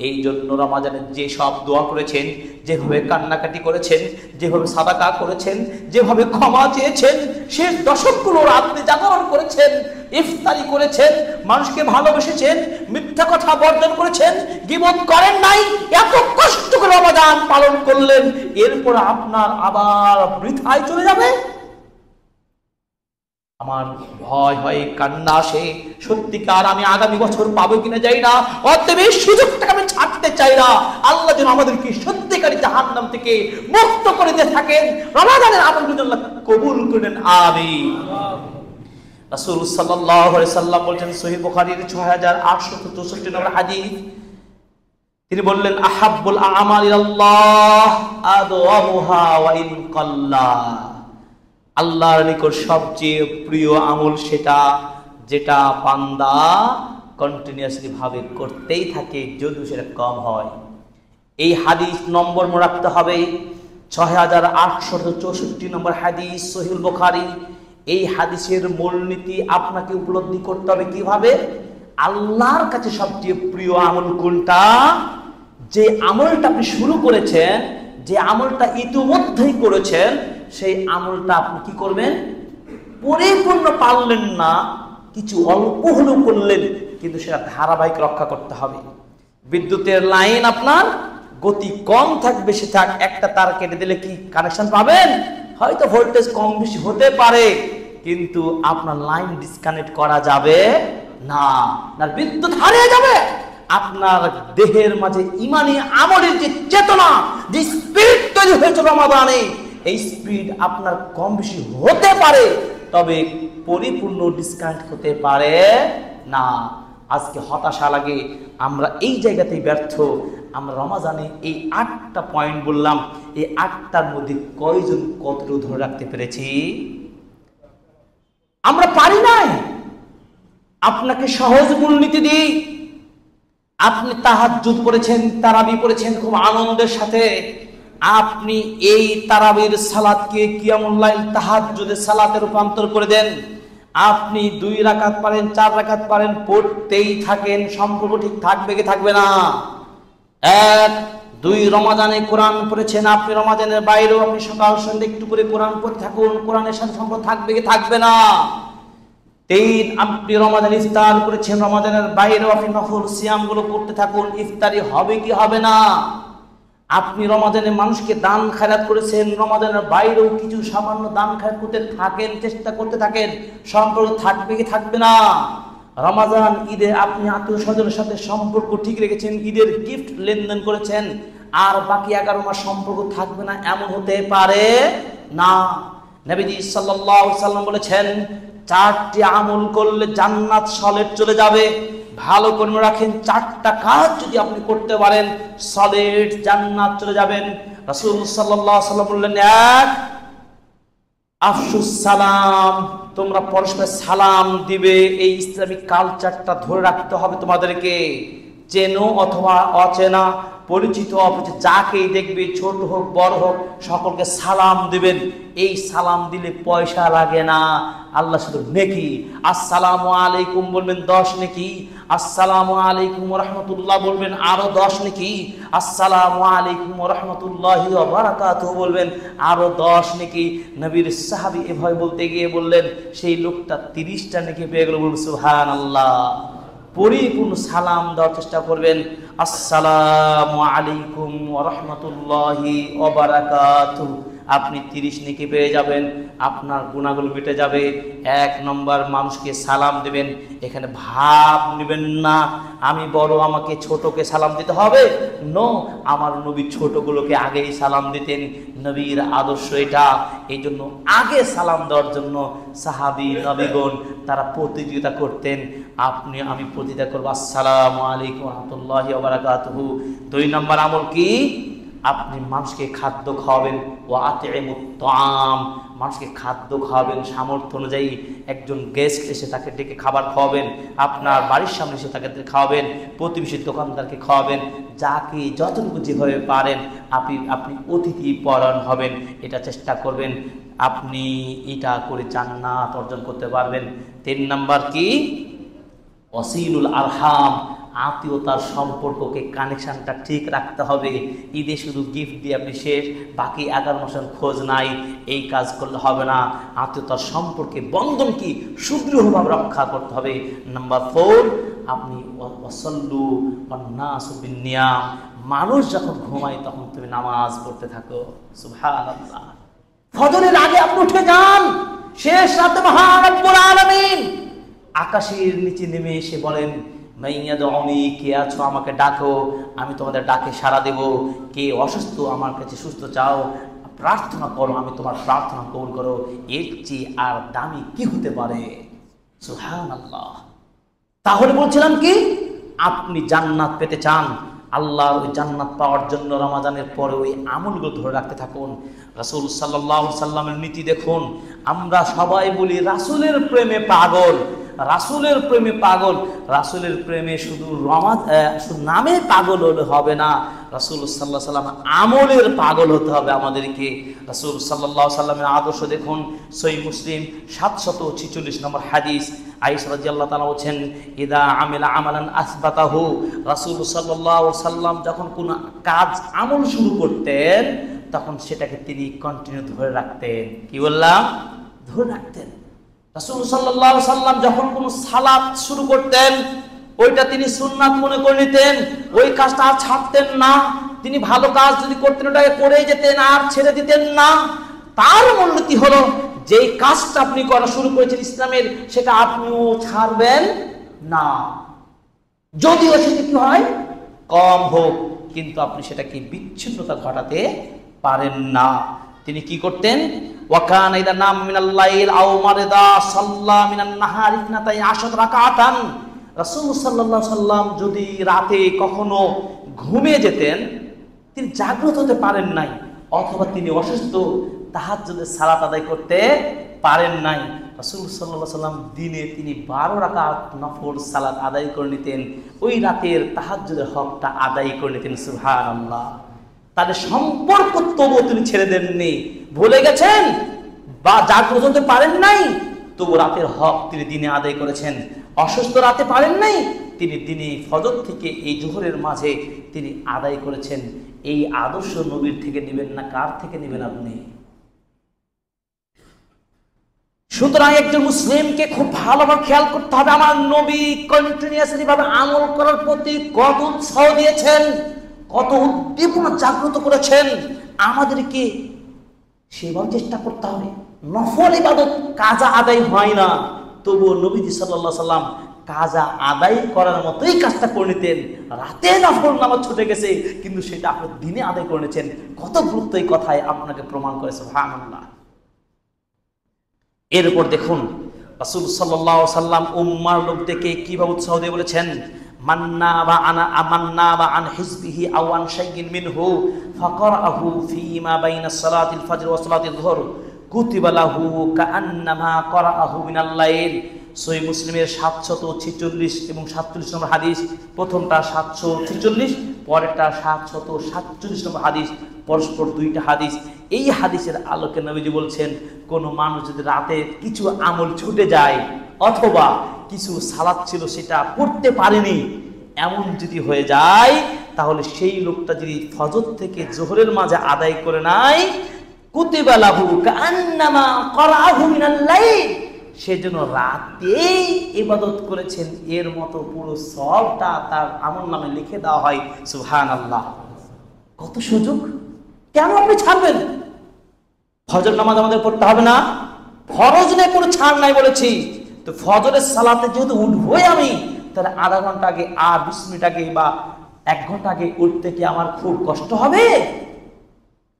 এই জন্য রমাদানের যে সব দোয়া করেছেন, যেভাবে কান্নাকাটি করেছেন, যেভাবে সাদাকা করেছেন, যেভাবে ক্ষমা চেয়েছেন, শেষ দশকগুলোর আপনি জাগরণ করেছেন, ইফতারি করেছেন, মানুষকে ভালোবেসেছেন, মিথ্যা কথা বর্জন করেছেন, গীবত করেন নাই, এত কষ্ট করে রমাদান পালন করলেন, এরপর আপনার আবার বৃথায় চলে যাবে। আমার ভয় হয়, কান্না আসে, সত্যিকার আমি আগামী বছর পাবো কিনা যাই না, অতএব এই সুযোগটাকে আমি ছাড়তে চাই না। আল্লাহ যেন আমাদেরকে সত্যিকারী জাহান্নাম থেকে মুক্ত করে দিয়ে থাকেন, রমাদানের আমলগুলো আল্লাহ কবুল করেন, আমিন। রাসূল সাল্লাল্লাহু আলাইহি সাল্লাম বলেন, সহিহ বুখারীর 6864 নম্বর হাদিস, তিনি বললেন, আহাব্বুল আমালি ইলাল্লাহ আদওয়ামুহা ওয়া ইন কাল্লা। আল্লাহর নিকট সবচেয়ে প্রিয় আমল সেটা যেটা বান্দা কন্টিনিউয়াসলি ভাবে করতেই থাকে, যদিও সেটা কম হয়। এই হাদিস নম্বর মনে রাখতে হবে, 6864 নম্বর হাদিস, সহিহ বুখারী। এই হাদিসের মূলনীতি আপনাকে উপলব্ধি করতে হবে কিভাবে? আল্লাহর কাছে সবচেয়ে প্রিয় আমল কোনটা? যে আমলটা আপনি শুরু করেছেন, যে আমলটা ইতিমধ্যেই করেছেন, সেই আমলটা আপনি কি করবেন? পরিপূর্ণ পারলেন না, কিছু অল্প হলেও করলেন, কিন্তু সেটা ধারাবাহিক রক্ষা করতে হবে। বিদ্যুতের লাইন আপনার গতি কম থাক বেশি থাক, একটা তার কেটে দিলে কি কানেকশন পাবেন? হয়তো ভোল্টেজ কম বেশি হতে পারে, কিন্তু আপনার লাইন ডিসকানেক্ট করা যাবে না, বিদ্যুৎ হারিয়ে যাবে। আপনার দেহের মাঝে ইমানি আমলের যে চেতনা, যে স্পিড তৈরি হয়েছে রমাদানে, এই স্পিড আপনার কম বেশি হতে পারে, তবে পরিপূর্ণ ডিসকানেক্ট হতে পারে না। আজকে হতাশা লাগে, আমরা এই জায়গাতেই ব্যর্থ। আমরা রমাজানে এই 8টা পয়েন্ট বললাম, এই 8টার মধ্যে কয়জন কতটুকু ধরে রাখতে পেরেছি? আমরা পারি নাই। আপনাকে সহজ মূলনীতি দিই। আপনি তাহাজ্জুদ করেছেন, তারাবি করেছেন খুব আনন্দের সাথে, আপনি এই তারাবির সালাতকে কিয়ামুল লাইল তাহাজ্জুদের সালাতে রূপান্তর করে দেন। আপনি 2 রাকাত পারেন, 4 রাকাত পারেন, পড়তেই থাকেন। সম্পর্ক ঠিক থাকবে কি থাকবে না? 1, 2 রমাদানে কোরআন পড়েছেন, আপনি রমাদানের বাইরেও আপনি সকাল সন্ধ্যা একটু করে কোরআন পড়তে থাকুন, কোরআনের সাথে সম্পর্ক থাকবে কি থাকবে না? 3, আপনি রমাদান ইফতার করেছেন, রমাদানের বাইরেও আপনি নফল সিয়াম গুলো করতে থাকুন, ইফতারি হবে কি হবে না? আপনি রমাদানে মানুষকে দান খায়রাত করেছেন, রমাদানের বাইরেও কিছু সামান্য দান খায়রাত করতে থাকেন, চেষ্টা করতে থাকেন, সম্পর্ক থাকবে কি থাকবে না? রমাদান ঈদে আপনি আত্মীয় স্বজনের সাথে সম্পর্ক ঠিক রেখেছেন, ঈদের গিফট লেনদেন করেছেন, আর বাকি 11 মাস সম্পর্ক থাকবে না, এমন হতে পারে না। নবীজি সাল্লাল্লাহু আলাইহি সাল্লাম বলেছেন, 4টি আমল করলে জান্নাত সলেড চলে যাবে। ভালো করে রাখেন, 4টা কাজ যদি আপনি করতে পারেন, সলিড জান্নাত চলে যাবেন। রাসূল সাল্লাল্লাহু আলাইহি ওয়াসাল্লাম বললেন, 1, আফশুস সালাম, তোমরা পরস্পর সালাম দিবে। এই ইসলামিক কালচারটা ধরে রাখতে হবে তোমাদেরকে। চেনো অথবা অচেনা, পরিচিত অপরিচিত, যাকেই দেখবে, ছোট হোক বড় হোক, সকলকে সালাম দিবেন। এই সালাম দিলে পয়সা লাগে না, আল্লাহ শুধু নেকি। আসসালামু আলাইকুম বলবেন 10 নেকি, আসসালামু আলাইকুম ওয়া রাহমাতুল্লাহ বলবেন আরো 10 নেকি, আসসালামু আলাইকুম ওয়া রাহমাতুল্লাহি ওয়া বারাকাতুহু বলবেন আরো 10 নেকি। নবীর সাহাবী এভাবে বলতে গিয়ে বললেন, সেই লোকটা 30টা নেকি পেয়ে গেল। বলুন সুবহানাল্লাহ। পরিপূর্ণ সালাম দেওয়ার চেষ্টা করবেন। আসসালামু আলাইকুম ওয়া রাহমাতুল্লাহি ওয়া বারাকাতুহু, আপনি 30 নেকি পেয়ে যাবেন, আপনার গুনাহগুলো মিটে যাবে। 1 নম্বর, মানুষকে সালাম দিবেন, এখানে ভাব নেবেন না আমি বড়, আমাকে ছোটকে সালাম দিতে হবে। নো, আমার নবী ছোটগুলোকে আগেই সালাম দিতেন, নবীর আদর্শ এটা। এই জন্য আগে সালাম দেওয়ার জন্য সাহাবী নবীগণ তারা প্রতিযোগিতা করতেন। আমি প্রতিযোগিতা করবো, আসসালামু আলাইকুম ওয়া রাহমাতুল্লাহি ওয়া বারাকাতুহু। 2 নম্বর আমল কি? আপনি মানুষকে খাদ্য খাওয়াবেন। ও আতিমুত তাআম, মানুষকে খাদ্য খাওয়াবেন সামর্থ্য অনুযায়ী। একজন গেস্ট এসে তাকে ডেকে খাবার খাওয়াবেন, আপনার বাড়ির সামনে এসে তাকে খাওয়াবেন, প্রতিবেশী দোকানদারকে খাওয়াবেন, যাকে যতটুকু যেভাবে পারেন আপনি অতিথি পরায়ণ হবেন, এটা চেষ্টা করবেন। আপনি এটা করে জান্নাত অর্জন করতে পারবেন। 3 নম্বর কি? ওয়াসিলুল আরহাম, আত্মীয়তার সম্পর্ককে কানেকশনটা ঠিক রাখতে হবে। ঈদে শুধু গিফট দিয়ে আপনি শেষ, বাকি 11 মাসের খোঁজ নাই, এই কাজ করলে হবে না। আত্মীয়তার সম্পর্কে বন্ধন কি সুদৃঢ়ভাবে রক্ষা করতে হবে। নাম্বার 4, আপনি ওয়াসাল্লু ওয়ান নাসু বিন্নিয়াম, মানুষ যখন ঘুমায় তখন তুমি নামাজ পড়তে থাকো। সুবহানাল্লাহ। ফজরের আগে আপনি উঠে যান, শেষ রাতে মহান রব্বুল আলামিন আকাশের নিচে নেমে এসে বলেন, মাইয়াদউনি, কে আছো আমাকে ডাকো, আমি তোমাদের ডাকে সাড়া দেব। কে অসুস্থ আমার কাছে সুস্থ চাও, প্রার্থনা করো, আমি তোমার প্রার্থনা কবুল করো। এর চেয়ে আর দামি কি হতে পারে? সুবহানাল্লাহ। তাহলে বলছিলাম কি, আপনি জান্নাত পেতে চান, আল্লাহর ওই জান্নাত পাওয়ার জন্য রমাদানের পরে ওই আমলগুলো ধরে রাখতে থাকুন। রাসূল সাল্লাল্লাহু আলাইহি সাল্লামের নীতি দেখুন। আমরা সবাই বলি রাসূলের প্রেমে পাগল, রাসূলের প্রেমে পাগল। রাসূলের প্রেমে শুধু শুধু নামে পাগল হলে হবে না, রাসূল সাল্লাল্লাহু আলাইহি ওয়াসাল্লাম আমলের পাগল হতে হবে আমাদেরকে। রাসূল সাল্লাল্লাহু আলাইহি ওয়াসাল্লামের আদর্শ দেখুন, সহিহ মুসলিম 746 নম্বর হাদিস, আয়েশা রাদিয়াল্লাহু তাআলা বলেন, ইদা আমিলা আমালান আসবাতাহু। রাসূল সাল্লাল্লাহু আলাইহি ওয়াসাল্লাম যখন কোনো কাজ আমল শুরু করতেন তখন সেটাকে তিনি কন্টিনিউ ধরে রাখতেন। কি বললাম? ধরে রাখতেন। রাসূল সাল্লাল্লাহু আলাইহি ওয়াসাল্লাম যখন কোনো সালাত শুরু করতেন ওইটা তিনি সুন্নাত মনে করে নিতেন, ওই কাজটা আর ছাড়তেন না। তিনি ভালো কাজ যদি করতেন ওটাকে করেই যেতেন, আর ছেড়ে দিতেন না। তার মূলনীতি হলো যেই কাজটা আপনি করা শুরু করেছেন ইসলামের, সেটা আপনিও ছাড়বেন না, যদিও সেটা কি হয় কম হোক, কিন্তু আপনি সেটাকে বিচ্ছিন্নতা ঘটাতে পারেন না। তিনি কি করতেন? ওয়াকানা ইদা নাম মিনাল লাইল আও মারদা সাল্লা মিনান নাহারি ইতনাতাই আশাত রাকাতান। রাসূল সাল্লাল্লাহু আলাইহি সাল্লাম যদি রাতে কখনো ঘুমিয়ে যেতেন, তিনি জাগ্রত হতে পারেন নাই, অথবা তিনি অসুস্থ তাহাজ্জুদের সালাত আদায় করতে পারেন নাই, রাসূল সাল্লাল্লাহু আলাইহি সাল্লাম দিনে তিনি 12 রাকাত নফল সালাত আদায় করে নিতেন, ওই রাতের তাহাজ্জুদের হকটা আদায় করে নিতেন। সুবহানাল্লাহ। তাদের সম্পর্ক তবুও তিনি ছেড়ে দেননি, ভুলে গেছেন বা জাগ্রত হতে পারেন নাই, তবু রাতের হক তিনি দিনে আদায় করেছেন। অসুস্থ রাতে পারেন নাই, তিনি দিনে ফজর থেকে এই জোহরের মাঝে তিনি আদায় করেছেন। এই আদর্শ নবীর থেকে নেবেন না, কার থেকে নেবেন আপনি? সুতরাং একজন মুসলিমকে খুব ভালোভাবে খেয়াল করতে হবে, আমার নবী কন্টিনিউয়াসলি ভাবে আমল করার প্রতি কত উৎসাহ দিয়েছেন, কত উদ্দীপনা জাগ্রত করেছেন। আমাদেরকে সেভাবে চেষ্টা করতে হবে। নফল ইবাদত কাজা আদায় হয় না, তবুও নবীজি সাল্লাল্লাহু আলাইহি সাল্লাম কাজা আদায় করার মতোই কাজটা করে নিতেন। রাতে নফল নামাজ ছুটে গেছে, কিন্তু সেটা আপনি দিনে আদায় করে নিয়েছেন। কত গুরুত্ব এই কথায় আপনাকে প্রমাণ করে। সুবহানাল্লাহ। এরপর দেখুন রাসূল সাল্লাল্লাহু আলাইহি সাল্লাম উম্মার লোকদেরকে কিভাবে উৎসাহ দিয়ে বলেছেন, মান্না বা আন হিজবিহি আও আন শাইইন মিনহু ফাকরাহু ফীমা বাইনা সালাতিল ফজর ওয়া সালাতিল যুহর কুতিবা লাহু কাআন্নামা করাআহু মিনাল লাইল। সহিহ মুসলিমের 746 এবং 47 নম্বর হাদিস। প্রথমটা 746, পরেরটা 747 নম্বর হাদিস, পরস্পর দুইটা হাদিস। এই হাদিসের আলোকে নবীজি বলছেন, কোন মানুষ যদি রাতে কিছু আমল ছুটে যায় অথবা কিছু সালাত ছিল সেটা পড়তে পারেনি, এমন যদি হয়ে যায়, তাহলে সেই লোকটা যদি ফজর থেকে জোহরের মাঝে আদায় করে নাই, কুতিবা লাহু কাআন্নামা করাআহু মিনাল লাইল, সেজন্য রাতেই ইবাদত করেছেন এর মতো পুরো সবটা তার আমলনামে লিখে দেওয়া হয়। সুবহানাল্লাহ। কত সুযোগ! কেন আপনি ছাড়বেন? ফজর নামাজ আমাদের পড়তে হবে না? ফরজ নেই, কোনো ছাড় নাই বলেছি। তো ফজরের সালাতে যেহেতু উঠবই আমি, তাহলে আধা ঘন্টা আগে আর 20 মিনিট আগে বা 1 ঘন্টা আগে উঠতে কি আমার খুব কষ্ট হবে?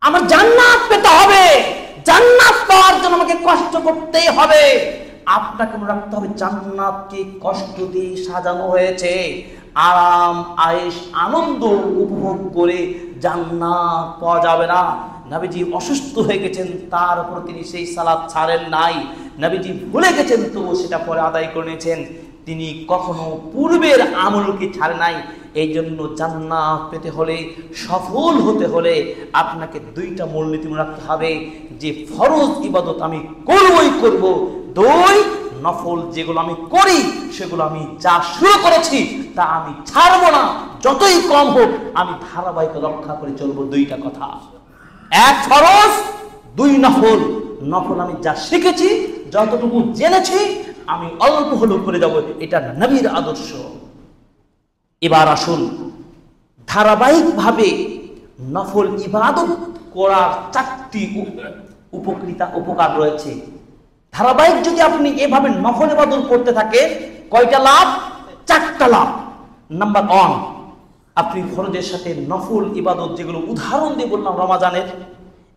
আমার জান্নাত পেতে হবে, জান্নাত পাওয়ার জন্য আমাকে কষ্ট করতেই হবে। আপনাকে মনে রাখতে হবে, জান্নাতকে কষ্ট দিয়ে সাজানো হয়েছে। আরাম আয়েশ আনন্দ উপভোগ করে জান্নাত পাওয়া যাবে না। নবীজি অসুস্থ হয়ে গেছেন, তার উপর তিনি সেই সালাত ছাড়েন নাই। নবীজি ভুলে গেছেন, তবু সেটা পরে আদায় করে নিয়েছেন। তিনি কখনো পূর্বের আমলকে ছাড়ে নাই। এই জন্য জান্নাত পেতে হলে, সফল হতে হলে আপনাকে দুইটা মূলনীতি মনে রাখতে হবে, যে ফরজ ইবাদত আমি করবই করব, দুই নফল যেগুলো আমি করি সেগুলো আমি যা শুরু করেছি তা আমি ছাড়বো না, যতই কম হোক আমি ধারাবাহিক রক্ষা করে চলবো। দুইটা কথা, এক ফরজ, দুই নফল। নফল আমি যা শিখেছি, যতটুকু জেনেছি আমি অল্প হলেও করে যাব, এটা নবীর আদর্শ। এবার আসুন, ধারাবাহিকভাবে নফল ইবাদত করার 4টি উপকার রয়েছে। ধারাবাহিক যদি আপনি এভাবে নফল ইবাদত করতে থাকেন, কয়টা লাভ? 4টা লাভ। নাম্বার 1, আপনি ফরজের সাথে নফল ইবাদত, যেগুলো উদাহরণ দিয়ে বললাম রমাজানের,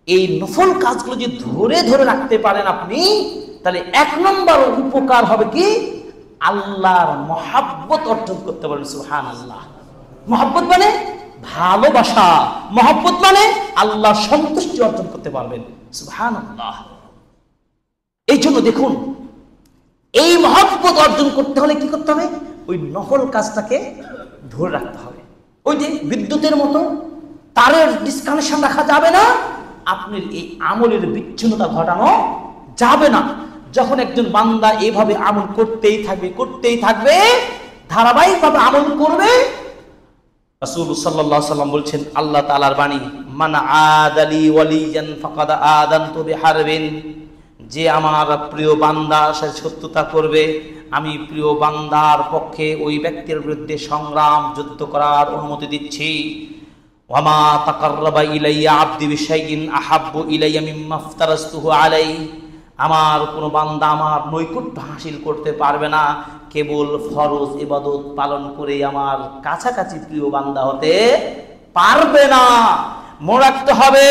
এই নফল কাজগুলো যদি ধরে ধরে রাখতে পারেন আপনি, তাহলে 1 নম্বর উপকার হবে কি? আল্লাহর মহাব্বত অর্জন করতে পারবেন। সুবহানাল্লাহ। মহাব্বত মানে ভালোবাসা, মহাব্বত মানে আল্লাহর সন্তুষ্টি অর্জন করতে পারবেন। সুবহানাল্লাহ। এই জন্য দেখুন, এই মহব্বত অর্জন করতে হলে কি করতে হবে? ওই নফল কাজটাকে ধরে রাখতে হবে। ওই যে বিদ্যুতের মতো তারের ডিসকানেকশন রাখা যাবে না, আপনি এই আমলের বিচ্ছিন্নতা ঘটানো যাবে না। যখন একজন বান্দা এইভাবে আমল করতেই থাকবে, ধারাবাহিকভাবে আমল করবে, রাসূল সাল্লাল্লাহু আলাইহি ওয়াসাল্লাম বলছেন, আল্লাহ তাআলার বাণী, মান আদালি ওয়ালিয়ান ফাকাদ আযানতু বিহারবিন, যে আমার প্রিয় বান্দার সাথে শত্রুতা করবে, আমি প্রিয় বান্দার পক্ষে ওই ব্যক্তির বিরুদ্ধে সংগ্রাম যুদ্ধ করার অনুমতি দিচ্ছি। ওয়ামা তাকাররাবা ইলাইয়া আবদি বিশাইইন আহাব্বু ইলাইয়া মিম্মা ইফতারাসতুহু আলাইহি, আমার কোনো বান্দা আমার নৈকট্য হাসিল করতে পারবে না কেবল ফরজ ইবাদত পালন করে আমার কাছাকাছি প্রিয় বান্দা হতে পারবে না। মনে রাখতে হবে,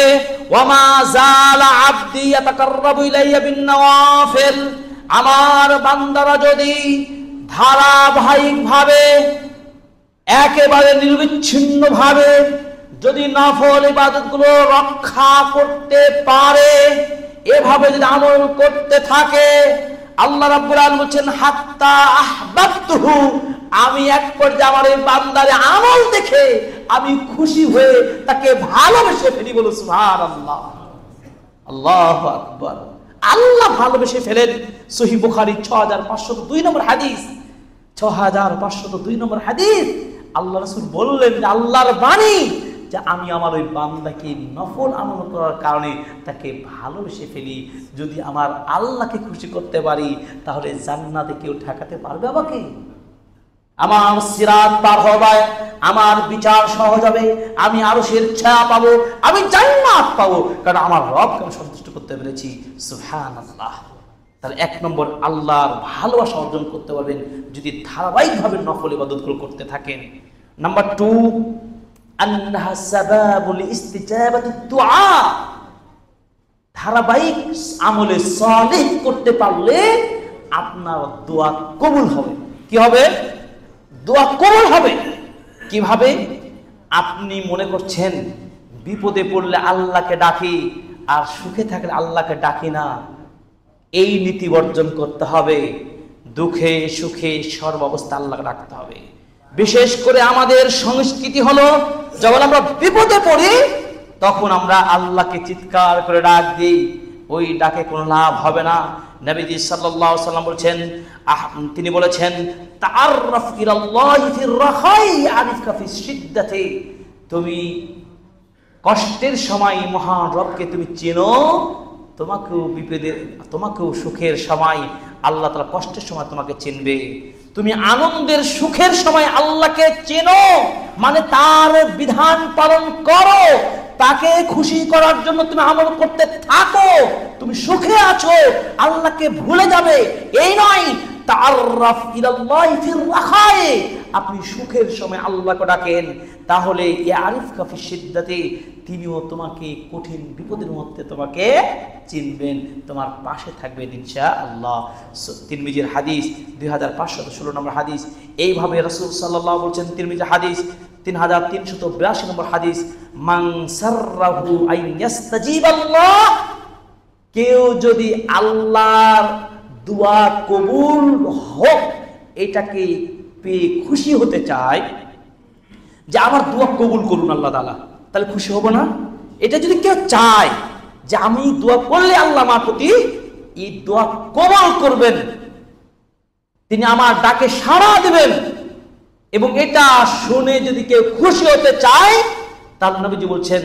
ওয়ামা জালা আবদি ইয়াতাকাররাবু ইলাইয়া বিন-নওয়াফিল, আমার বান্দারা যদি ধারাবাহিকভাবে একেবারে নিরবিচ্ছিন্নভাবে যদি নফল ইবাদতগুলো রক্ষা করতে পারে, এভাবে যদি আমল করতে থাকে, আল্লাহ রাব্বুল আলামিন বলেন হাত্তা আহবাবতুহু, আমি এক পর্যায়ে আমার এই বান্দারে আমল দেখে আমি খুশি হয়ে তাকে ভালোবেসে ফেলি। বলো সুবহানাল্লাহ, আল্লাহু আকবার। আল্লাহ ভালোবেসে ফেলেন। সহিহ বুখারী 6502 নম্বর হাদিস, 6502 নম্বর হাদিস, আল্লাহ রাসূল বললেন যে আল্লাহর বাণী, যে আমি আমার ওই বান্দাকে নফল আমল করার কারণে তাকে ভালোবেসে ফেলি। যদি আমার আল্লাহকে খুশি করতে পারি, তাহলে জান্নাতে কেউ ঠেকাতে পারবে আমাকে? আমার সিরাত পার হবে, আমার বিচার সহজ হবে, আমি আরশের ছায়া পাবো, আমি জান্নাত পাবো, কারণ আমার রবকে আমি সন্তুষ্ট করতে পেরেছি। সুবহানাল্লাহ। তাহলে 1 নম্বর আল্লাহর ভালোবাসা অর্জন করতে পারবেন যদি ধারাবাহিকভাবে নফল ইবাদতগুলো করতে থাকেন। নাম্বার 2, আন্নাহা সাবাবুল ইস্তিজাবাতিদ দুআ, ধারাবাহিক আমলে সালেহ করতে পারলে আপনার দোয়া কবুল হবে। কি হবে? দোয়া কবুল হবে। কিভাবে? আপনি মনে করছেন বিপদে পড়লে আল্লাহকে ডাকি, আর সুখে থাকলে আল্লাহকে ডাকি না। এই নীতি বর্জন করতে হবে। দুঃখে সুখে সর্বাবস্থা আল্লাহকে ডাকতে হবে। বিশেষ করে আমাদের সংস্কৃতি হলো, যখন আমরা বিপদে পড়ি তখন আমরা আল্লাহকে চিৎকার করে ডাক দিই, ওই ডাকে কোনো লাভ হবে না। নবীজি সাল্লাল্লাহু আলাইহি ওয়াসাল্লাম বলেছেন, তিনি বলেছেন, তাআররাফ ইলাল্লাহি ফির রাখাই আরিফকা ফিস শিদ্দাতি, তুমি কষ্টের সময় মহান রবকে তুমি চেনো, তোমাকেও সুখের সময় আল্লাহ তাআলা কষ্টের সময় তোমাকে চিনবে। তুমি আনন্দের সুখের সময় আল্লাহকে চেনো, মানে তার বিধান পালন করো, তাকে খুশি করার জন্য তুমি আমল করতে থাকো। তুমি সুখে আছো, আল্লাহকে ভুলে যাবে এই নয়। তাআররাফ ইলাল্লাহি ফির রাখায়ে, আপনি সুখের সময় আল্লাহকে ডাকেন, তাহলে ইয়ারিফকা ফিস শিদ্দাতি, তিনিও তোমাকে কঠিন বিপদের মধ্যে তোমাকে চিনবেন, তোমার পাশে থাকবেন ইনশাআল্লাহ। তিরমিজির হাদিস 2516 নম্বর হাদিস। এইভাবে রাসূল সাল্লাল্লাহু বলছেন, তিরমিজি হাদিস 3382 নম্বর হাদিস, মান সাররাহু আন ইয়াস্তাজিবাল্লাহ, কেউ যদি আল্লাহর দোয়া কবুল হোক এটাকে পেয়ে খুশি হতে চায়, যে আমার দোয়া কবুল করুন আল্লাহ তাআলা, তাহলে খুশি হব না? এটা যদি কেউ চায় যে আমি দোয়া করলে আল্লাহ আমার প্রতি এই দোয়া কবুল করবেন, তিনি আমার ডাকে সাড়া দেবেন, এবং এটা শুনে যদি কেউ খুশি হতে চায়, তাহলে নবীজি বলছেন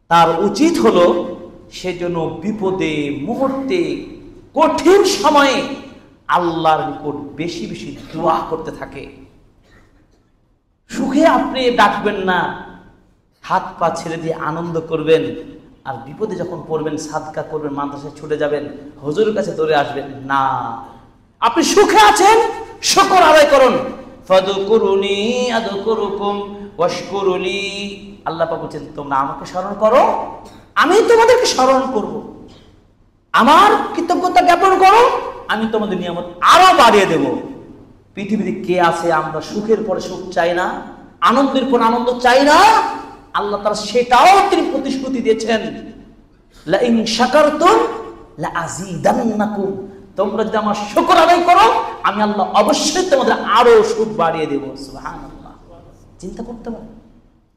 তার উচিত হলো সেজন্য বিপদে মুহূর্তে কঠিন সময়ে আল্লাহর নিকট বেশি বেশি দোয়া করতে থাকে। সুখে আপনি ডাকবেন না, হাত পা ছেড়ে দিয়ে আনন্দ করবেন, আর বিপদে যখন পড়বেন সাদকা করবেন, মাদ্রাসায় ছুটে যাবেন, হুজুরের কাছে দৌড়ে আসবেন না। আপনি সুখে আছেন, শুকর আদায় করুন। ফাযকুরুনি আযকুরুকুম ওয়াশকুরুলি, আল্লাহ পাক বলেন তোমরা আমাকে স্মরণ করো, আমি তোমাদেরকে স্মরণ করব। আমার কৃতজ্ঞতা জ্ঞাপন করো, আমি তোমাদের নিয়ামত আরো বাড়িয়ে দেব। পৃথিবীতে কে আছে আমরা সুখের পরে সুখ চাই না, আনন্দের পর আনন্দ চাই না? আল্লাহ তাআলা সেটাও তিনি প্রতিশ্রুতি দিয়েছেন, লা ইন শাকারতুম লা আযীদান্নাকুম, তোমরা যদি আমার শুকর আদায় করো আমি আল্লাহ অবশ্যই তোমাদের আরো সুখ বাড়িয়ে দেব। সুবহানাল্লাহ, চিন্তা করতে পারো।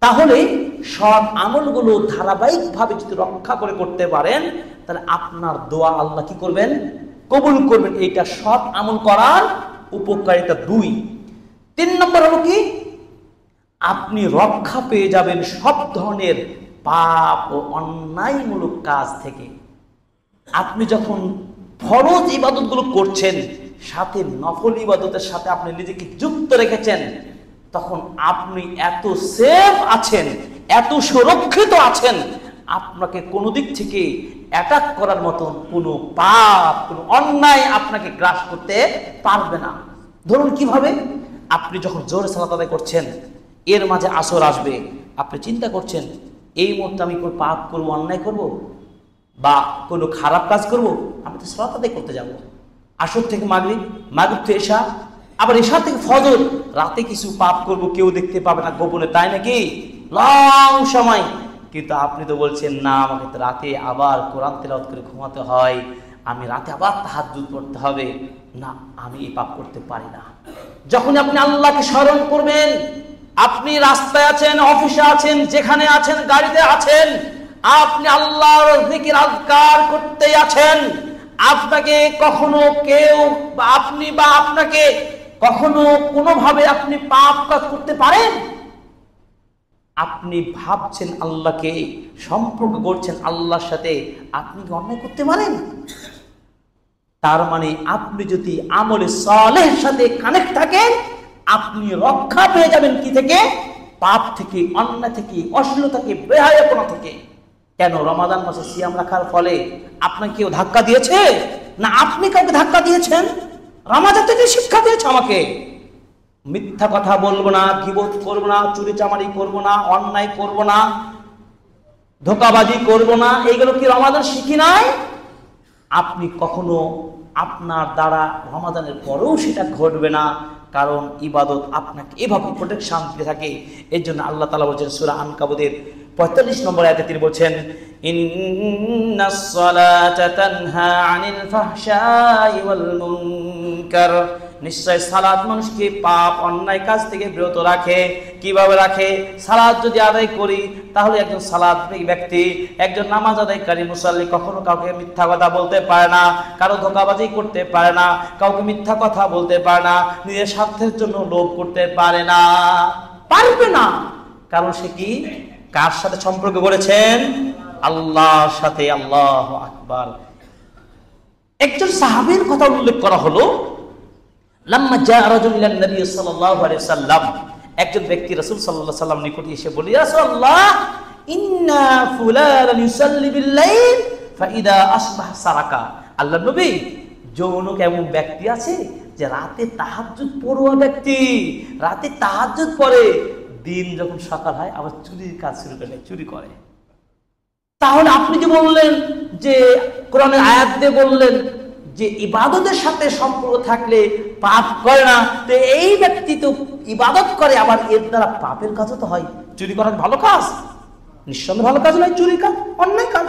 তাহলে সব আমলগুলো ধারাবাহিকভাবে যদি রক্ষা করে করতে পারেন তাহলে আপনার দোয়া আল্লাহ কি করবেন? কবুল করবেন। এইটা সব আমল করার উপকারিতা 2। 3 নম্বর হলো কি? আপনি রক্ষা পেয়ে যাবেন সব ধরনের পাপ ও অন্যায়মূলক কাজ থেকে। আপনি যখন ফরজ ইবাদতগুলো করছেন সাথে নফল ইবাদতের সাথে আপনি নিজেকে যুক্ত রেখেছেন, তখন আপনি এত সেফ আছেন, এত সুরক্ষিত আছেন, আপনাকে কোনো দিক থেকে অ্যাটাক করার মতন কোনো পাপ, কোনো অন্যায় আপনাকে গ্রাস করতে পারবে না। ধরুন কিভাবে? আপনি যখন জোরে সালাত আদায় করছেন, এর মাঝে আসর আসবে, আপনি চিন্তা করছেন এই মুহূর্তে আমি কোনো পাপ করবো, অন্যায় করব বা কোনো খারাপ কাজ করব, আমি তো সালাত আদায় করতে যাব। আসর থেকে মাগরিব, মাগরিব থেকে এশা, আবার এশা থেকে ফজর, রাতে কিছু পাপ করব, কেউ দেখতে পাবে না গোপনে, তাই নাকি? লং সময়। কিন্তু আপনি তো বলছেন না, আমাকে তো রাতে আবার কোরআন তেলাওয়াত করে ঘুমাতে হয়, আমি রাতে আবার তাহাজ্জুদ পড়তে হবে, না আমি এই পাপ করতে পারি না। যখন আপনি আল্লাহকে স্মরণ করবেন, আপনি রাস্তায় আছেন, অফিসে আছেন, যেখানে আছেন, গাড়িতে আছেন, আপনি আল্লাহর জিকির আজকার করতেই আছেন, আপনাকে কখনো কেউ বা আপনি বা আপনাকে কখনো কোনোভাবে আপনি পাপ কাজ করতে পারেন? আপনি ভাবছেন আল্লাহকে, সম্পর্ক করছেন আল্লাহর সাথে, আপনি কি অন্যায় করতে পারেন? তার মানে আপনি যদি আমলে সালেহের সাথে কানেক্ট থাকেন, আপনি রক্ষা পেয়ে যাবেন কি থেকে? পাপ থেকে, অন্যায় থেকে, অশ্লীলতা থেকে, বেহায়াপনা থেকে। কেন? রমাদান মাসে সিয়াম রাখার ফলে আপনাকে কেউ ধাক্কা দিয়েছে না আপনি কাউকে ধাক্কা দিয়েছেন? রমাদান থেকে শিক্ষা দিয়েছে আমাকে, মিথ্যা কথা বলবো না, গীবত করবো না, চুরি চামারি করবো না, অন্যায় করবো না, ধোঁকাবাজি করবো না। এইগুলো কি রমাদান শিখি নাই? আপনি কখনো আপনার দ্বারা রমাদানের পরেও সেটা ঘটবে না, কারণ ইবাদত আপনাকে এভাবে প্রোটেকশন দিয়ে থাকে। এর জন্য আল্লাহ তাআলা বলেছেন সূরা আনকাবুতের 45 নম্বর আয়াতে তিনি বলছেন, ইন্নাস সালাতা তানহা আনিল ফাহশাই ওয়াল মুনকার, নিশ্চয় সালাত মানুষকে পাপ অন্যায় কাজ থেকে বিরত রাখে। কিভাবে রাখে? সালাত যদি আদায় করি তাহলে একজন সালাত ব্যক্তি, একজন নামাজ আদায়কারী মুসাল্লি কখনো কাউকে মিথ্যা কথা বলতে পারে না, কারো ধোঁকাবাজি করতে পারে না, কাউকে মিথ্যা কথা বলতে পারে না, নিজের স্বার্থের জন্য লোভ করতে পারে না, পারবে না। কারণ সে কি কার সাথে সম্পর্ক করেছেন? আল্লাহর সাথে। আল্লাহু আকবার। একজন সাহাবীর কথা উল্লেখ করা হলো, লাম্মা জা রাজুল ইলা নবী সাল্লাল্লাহু আলাইহি সাল্লাম, একজন ব্যক্তি রাসূল সাল্লাল্লাহু আলাইহি সাল্লাম নিকটে এসে বলে, ইয়া রাসূলুল্লাহ, ইন্না ফুলানান ইউসাল্লি বিল লাইল ফাইদা আসবাহ সারাকা। আল্লাহর নবী, যৌনক এমন ব্যক্তি আছে যে রাতে তাহাজ্জুদ পড়ুয়া ব্যক্তি, রাতে তাহাজ্জুদ পড়ে, দিন যখন সকাল হয় আবার চুরির কাজ শুরু করে, চুরি করে। তাহলে আপনি যে বললেন যে কোরআনের আয়াত দিয়ে বললেন যে ইবাদতের সাথে সম্পর্ক থাকলে পাপ করে না, তো এই ব্যক্তি তো ইবাদত করে আবার এর দ্বারা পাপের কাজও তো হয়। চুরি করা ভালো কাজ? নিঃসন্দেহে ভালো কাজ নয়, চুরি কাজ অন্যায় কাজ।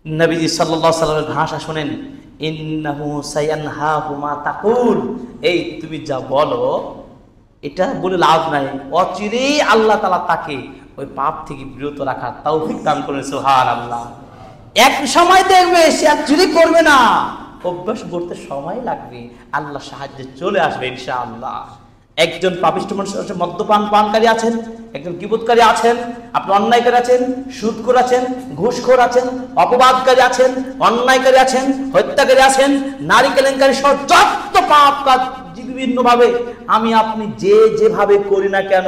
নবীজি সাল্লাল্লাহু আলাইহি সাল্লামের ভাষা শুনেন, ইন্নাহু সায়ানহাহু মা তাকুল, এই তুমি যা বলো এটা বলে লাভ নাই, অচিরেই আল্লাহ তাআলা তাকে ওই পাপ থেকে বিরত রাখার তৌফিক দান করেন। সুবহানাল্লাহ। এক সময় দেখবে সে আর চুরি করবে না, অভ্যাস করতে সময় লাগবে, আল্লাহ সাহায্যে চলে আসবে ইনশাআল্লাহ। একজন পাপিষ্ঠ মানুষ আছে, মদ্যপানকারী আছেন, একজন গীবতকারী আছেন, আপনি অন্যায়কারী আছেন, সুদখোর আছেন, ঘুষখোর আছেন, অপবাদকারী আছেন, অন্যায়কারী আছেন, হত্যাকারী আছেন, নারী কেলেঙ্কারী সহ যত পাপ কাজ বিভিন্ন ভাবে আমি আপনি যেভাবে করি না কেন,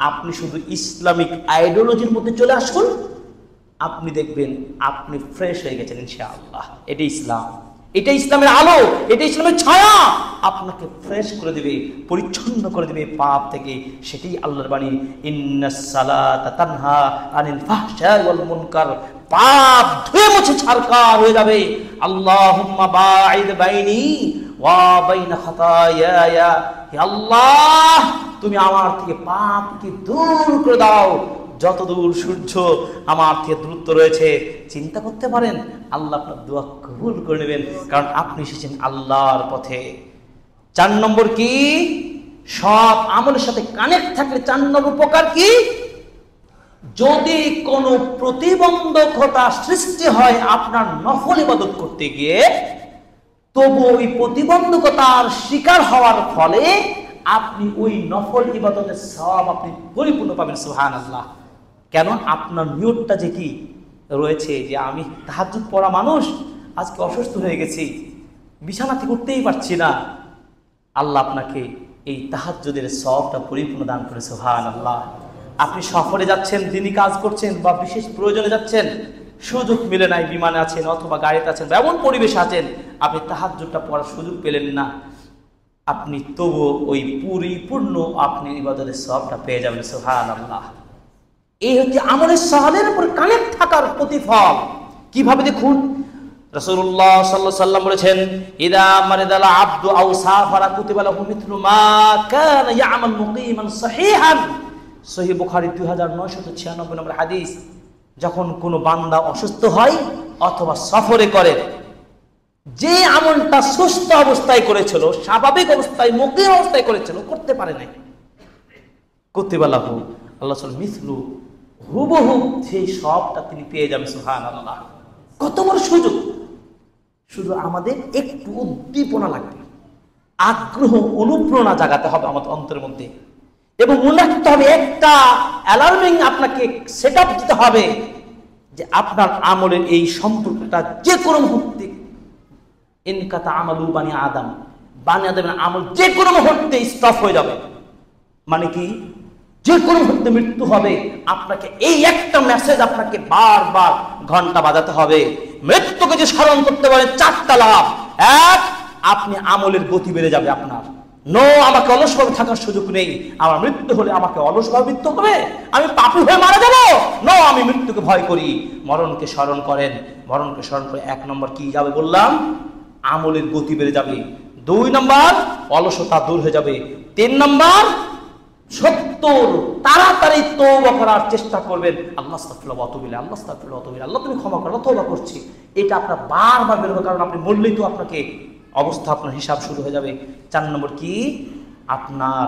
আপনি শুধু ইসলামিক আইডিওলজির মধ্যে চলে আসুন, আপনি দেখবেন আপনি ফ্রেশ হয়ে গেছেন ইনশাআল্লাহ। এটাই ইসলাম, এটা ইসলামের আলো, এটা ইসলামের ছায়া, আপনাকে ফ্রেশ করে দিবে, পরিচ্ছন্ন করে দিবে পাপ থেকে। সেটাই আল্লাহর বাণী, ইন্নাস সালাতা তানহা আনিল ফাহশাই ওয়াল মুনকার, পাপ ধুয়ে মুছে ছারকার হয়ে যাবে। আল্লাহুম্মা বাঈদ বাইনি ওয়া বাইনা খাতায়ায়া, হে আল্লাহ তুমি আমার থেকে পাপকে দূর করে দাও, যতদূর সূর্য আমার থেকে দূরত্ব রয়েছে চিন্তা করতে পারেন, আল্লাহ আপনার দোয়া কবুল করে নেবেন, কারণ আপনি এসেছেন আল্লাহর পথে। 4 নম্বর কি? সৎ আমলের সাথে কানেক্ট থাকলে 4 নম্বর উপকার কি? যদি কোনো প্রতিবন্ধকতা সৃষ্টি হয় আপনার নফল ইবাদত করতে গিয়ে, তবু ওই প্রতিবন্ধকতার শিকার হওয়ার ফলে আপনি ওই নফল ইবাদতের সওয়াব আপনি পরিপূর্ণ পাবেন। সুবহানাল্লাহ। কেন? আপনার নিয়তটা যে কি রয়েছে, যে আমি তাহাজ্জুদ পড়া মানুষ, আজকে অসুস্থ হয়ে গেছি, বিছানা থেকে উঠতেই পারছি না, আল্লাহ আপনাকে এই তাহাজ্জুদের সওয়াবটা পরিপূর্ণ দান করে। সুবহানাল্লাহ। আপনি সফরে যাচ্ছেন, দিনই কাজ করছেন, বা বিশেষ প্রয়োজনে যাচ্ছেন, সুযোগ মিলে নাই, বিমানে আছেন অথবা গাড়িতে আছেন, বা এমন পরিবেশ আছেন আপনি তাহাজ্জুদটা পড়ার সুযোগ পেলেন না, আপনি তবু ওই পরিপূর্ণ আপনি ইবাদতের সওয়াবটা পেয়ে যাবেন। সুবহানাল্লাহ। এই হচ্ছে আমলের সাহাদের উপর কানেক্ট থাকার প্রতিফল। কিভাবে দেখুন, রাসূলুল্লাহ সাল্লাল্লাহু আলাইহি ওয়াসাল্লাম বলেছেন, ইদা মারিদাল আবদু আও সাফারা কুতিবা লাহু মিথলু মা কানা ইয়ামাল মুকিমান সহিহান। সহিহ বুখারী 2996 নম্বর হাদিস। যখন কোনো বান্দা অসুস্থ হয় অথবা সফরে করে, যে আমলটা সুস্থ অবস্থায় করেছিল, স্বাভাবিক অবস্থায় মুকিম অবস্থায় করেছিল, করতে পারে নাই, কুতিবা লাহু, আল্লাহ সাল্লাল্লাহু মিথলু, হুবহু সেই সবটা তিনি পেয়ে যাবেন। সুবহানাল্লাহ। কত বড় সুযোগ! শুধু আমাদের একটু উদ্দীপনা লাগবে, আগ্রহ অনুপ্রেরণা জাগাতে হবে আমাদের অন্তরের মধ্যে, এবং মনে রাখতে হবে, একটা অ্যালার্মিং আপনাকে সেট আপ দিতে হবে যে আপনার আমলের এই সম্পর্কটা যে কোনো মুহূর্তে, ইনকাতা আমালু বানি আদম, বানি আদমের আমল যে কোনো মুহূর্তে স্টপ হয়ে যাবে। মানে কি? যে কোনো মুহূর্তে মৃত্যু হবে। আপনাকে এই একটা মেসেজ আপনাকে বারবার ঘন্টা বাজাতে হবে। মৃত্যুকে যে স্মরণ করতে পারেন, 4টা লাভ। 1, আপনি আমলের গতি বেড়ে যাবে আপনার। নো, আমাকে অলসভাবে থাকার সুযোগ নেই, আমার মৃত্যু হলে আমাকে অলসভাবে মৃত্যু হবে, আমি পাপী হয়ে মারা যাবো। নো, আমি মৃত্যুকে ভয় করি। মরণকে স্মরণ করেন। মরণকে স্মরণ করে 1 নম্বর কি যাবে বললাম? আমলের গতি বেড়ে যাবে। 2 নম্বর, অলসতা দূর হয়ে যাবে। 3 নম্বর, তাড়াতাড়ি তওবা করার চেষ্টা করবেন। আল্লাহ আস্তাগফিরুল্লাহ ওয়া আতুবু ইলাইহি, আল্লাহ আস্তাগফিরুল্লাহ ওয়া আতুবু ইলাইহি, আল্লাহ তুমি ক্ষমা করো, তওবা করছি। এটা আপনার বারবার বেরোবে, কারণ আপনি বললেই তো আপনাকে অবস্থা, আপনার হিসাব শুরু হয়ে যাবে। 4 নম্বর কি? আপনার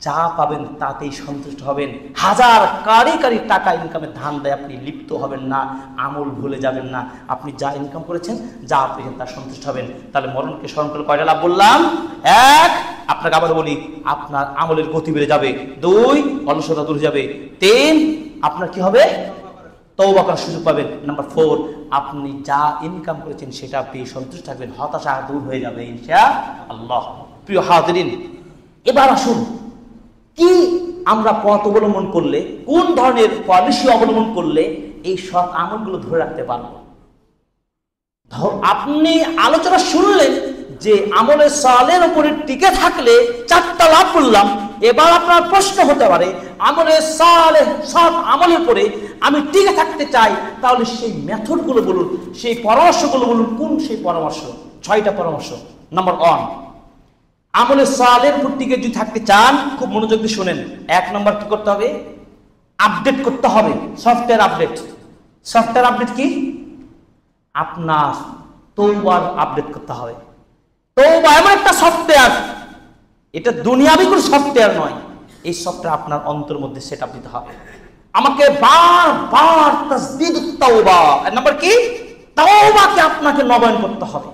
যা পাবেন তাতেই সন্তুষ্ট হবেন। হাজার কারি কারি টাকা ইনকামের ধান্দায় আপনি লিপ্ত হবেন না, আমল ভুলে যাবেন না। আপনি যা ইনকাম করেছেন, যা পেয়েছেন তার সন্তুষ্ট হবেন। তাহলে মরণকে স্মরণ করে কয়টা লাভ বললাম? 1, আপনাকে আবার বলি, আপনার আমলের গতি বেড়ে যাবে। 2, অলসতা দূর যাবে। 3, আপনার কি হবে? তওবা করার সুযোগ পাবেন। নাম্বার 4, আপনি যা ইনকাম করেছেন সেটা পেয়ে সন্তুষ্ট থাকবেন, হতাশা দূর হয়ে যাবে ইনশাআল্লাহ। প্রিয় হাজিরিন, এবার আসুন, কি আমরা পথ অবলম্বন করলে, কোন ধরনের পলিসি অবলম্বন করলে এই সৎ আমলগুলো ধরে রাখতে পারবো? আপনি আলোচনা শুনলেন যে আমলের সালের উপরে টিকে থাকলে 4টা লাভ করলাম। এবার আপনার প্রশ্ন হতে পারে, আমলের সালে সৎ আমলের উপরে আমি টিকে থাকতে চাই, তাহলে সেই মেথডগুলো বলুন, সেই পরামর্শগুলো বলুন। কোন সেই পরামর্শ? 6টা পরামর্শ। নাম্বার 1, আমলের সালের উপর টিকে যদি থাকতে চান, খুব মনোযোগ দিয়ে শুনেন। 1 নম্বর কি করতে হবে? আপডেট করতে হবে, সফটওয়্যার আপডেট। সফটওয়্যার আপডেট কি? আপনার তওবার আপডেট করতে হবে। তওবা এমন একটা সফটওয়্যার, এটা দুনিয়াবি কোনো সফটওয়্যার নয়। এই সফটওয়্যার আপনার অন্তরের মধ্যে সেটআপ দিতে হবে। আমাকে বারবার তাসদীদুত তওবা। নাম্বার কি? তওবাকে আপনাকে নবায়ন করতে হবে।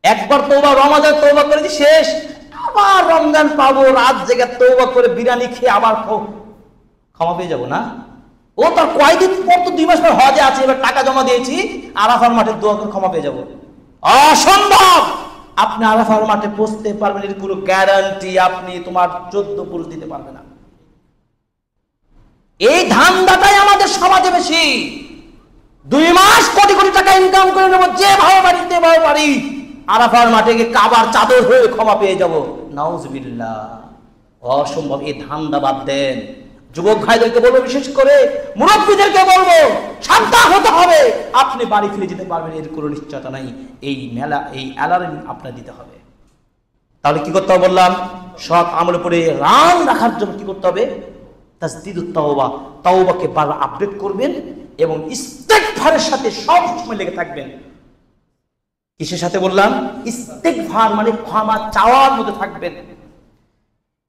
একবার তওবা, রমজান তওবা করেছি, শেষ, আবার রমজান পাবো, রাত জেগে তওবা করে বিরিয়ানি খেয়ে আবার ক্ষমা পেয়ে যাবো না? ও তার কয়দিন পর তো 2 মাস পর হজে আছে, এবার টাকা জমা দিয়েছি, আরাফার মাঠে দোয়া করে ক্ষমা পেয়ে যাবো। অসম্ভব। আপনি আরাফার মাঠে পৌঁছতে পারবেন এর কোনো গ্যারান্টি আপনি তোমার 14 পুরুষ দিতে পারবে না। এই ধান্দাটাই আমাদের সমাজে বেশি। 2 মাস কোটি কোটি টাকা ইনকাম করে নেবো, যে ভাবে বাড়ি তে ভাবে বাড়ি, আরাফার মাঠে গিয়ে কাবার চাদর হয়ে ক্ষমা পেয়ে যাবো। নাউজুবিল্লাহ। অসম্ভব। এই ধান্দা বাদ দেন। যুবক ভাইদেরকে বলবো, বিশেষ করে মুরব্বীদেরকে বলবো, সাবধান হতে হবে। আপনি বাড়ি ফিরে যেতে পারবেন এর কোনো নিশ্চয়তা নাই। এই মেলা, এই অ্যালার্ম আপনার দিতে হবে। তাহলে কি করতে হবে বললাম? সৎ আমলের উপরে রান রাখার জন্য কি করতে হবে? তাসদিদুত তাওবা, তাওবাকে বারবার আপডেট করবেন এবং ইস্তেগফারের সাথে সব সময় লেগে থাকবেন। কিসের সাথে বললাম? ইস্তেগফার মানে ক্ষমা চাওয়ার মধ্যে থাকবেন।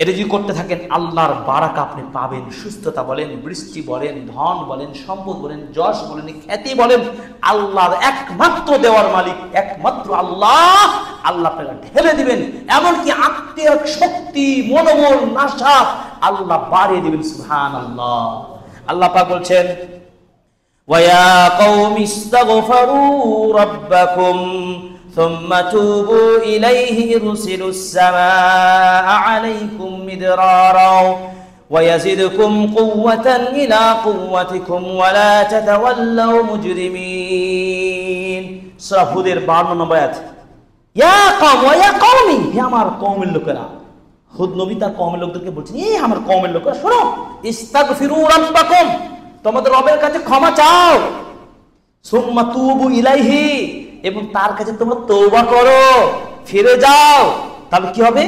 এটা যদি করতে থাকেন আল্লাহর বারাকা আপনি পাবেন। সুস্থতা বলেন, বৃষ্টি বলেন, ধন বলেন, সম্পদ বলেন, যশ বলেন, খ্যাতি বলেন, আল্লাহর একমাত্র দেওয়ার মালিক একমাত্র আল্লাহ। আল্লাহ আপনাকে ঢেলে দিবেন, এমনকি আত্মীয় শক্তি, মনোবল, নাশা আল্লাহ বাড়িয়ে দিবেন। সুবহানাল্লাহ। আল্লাহ পাক বলছেন, ওয়া কওমি ইস্তাগফিরু রাব্বাকুম ثم توبوا إليه يرسل السماء عليكم مدرارا ويزدكم قوة إلى قوتكم ولا تتولوا مجرمين। সূরা হুদের 52 নম্বর আয়াত। ইয়া কওম ওয়া ইয়া কওমি, হে আমার কওমের লোকেরা। হুদ নবী তার কওমের লোকদেরকে বলছেন, এই আমার কওমের লোকেরা শোনো, ইস্তাগফিরু রাব্বাকুম, তোমাদের রবের কাছে ক্ষমা চাও। সুম্মা তুবু ইলাইহি, এবং তার কাছে তোমরা তওবা করো, ফিরে যাও। তাহলে কি হবে?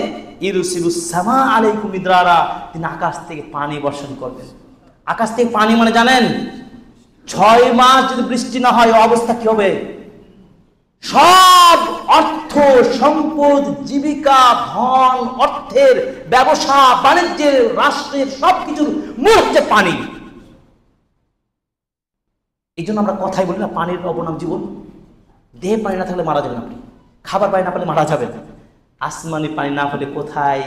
ইরসিলুস সামা আলাইকুম মিদরারা, তিনি আকাশ থেকে পানি বর্ষণ করবেন। আকাশ থেকে পানি মানে জানেন, 6 মাস যদি বৃষ্টি না হয় অবস্থা কি হবে? সব অর্থ সম্পদ, জীবিকা, ধন, অর্থের, ব্যবসা বাণিজ্যের, রাষ্ট্রের সবকিছুর মূল হচ্ছে পানি। এই জন্য আমরা কথাই বলি না, পানির অবনাম জীবন। দেহে পানি না থাকলে মারা যাবেন আপনি, খাবার পানি না পেলে মারা যাবেন। আসমানি পানি না পেলে কোথায়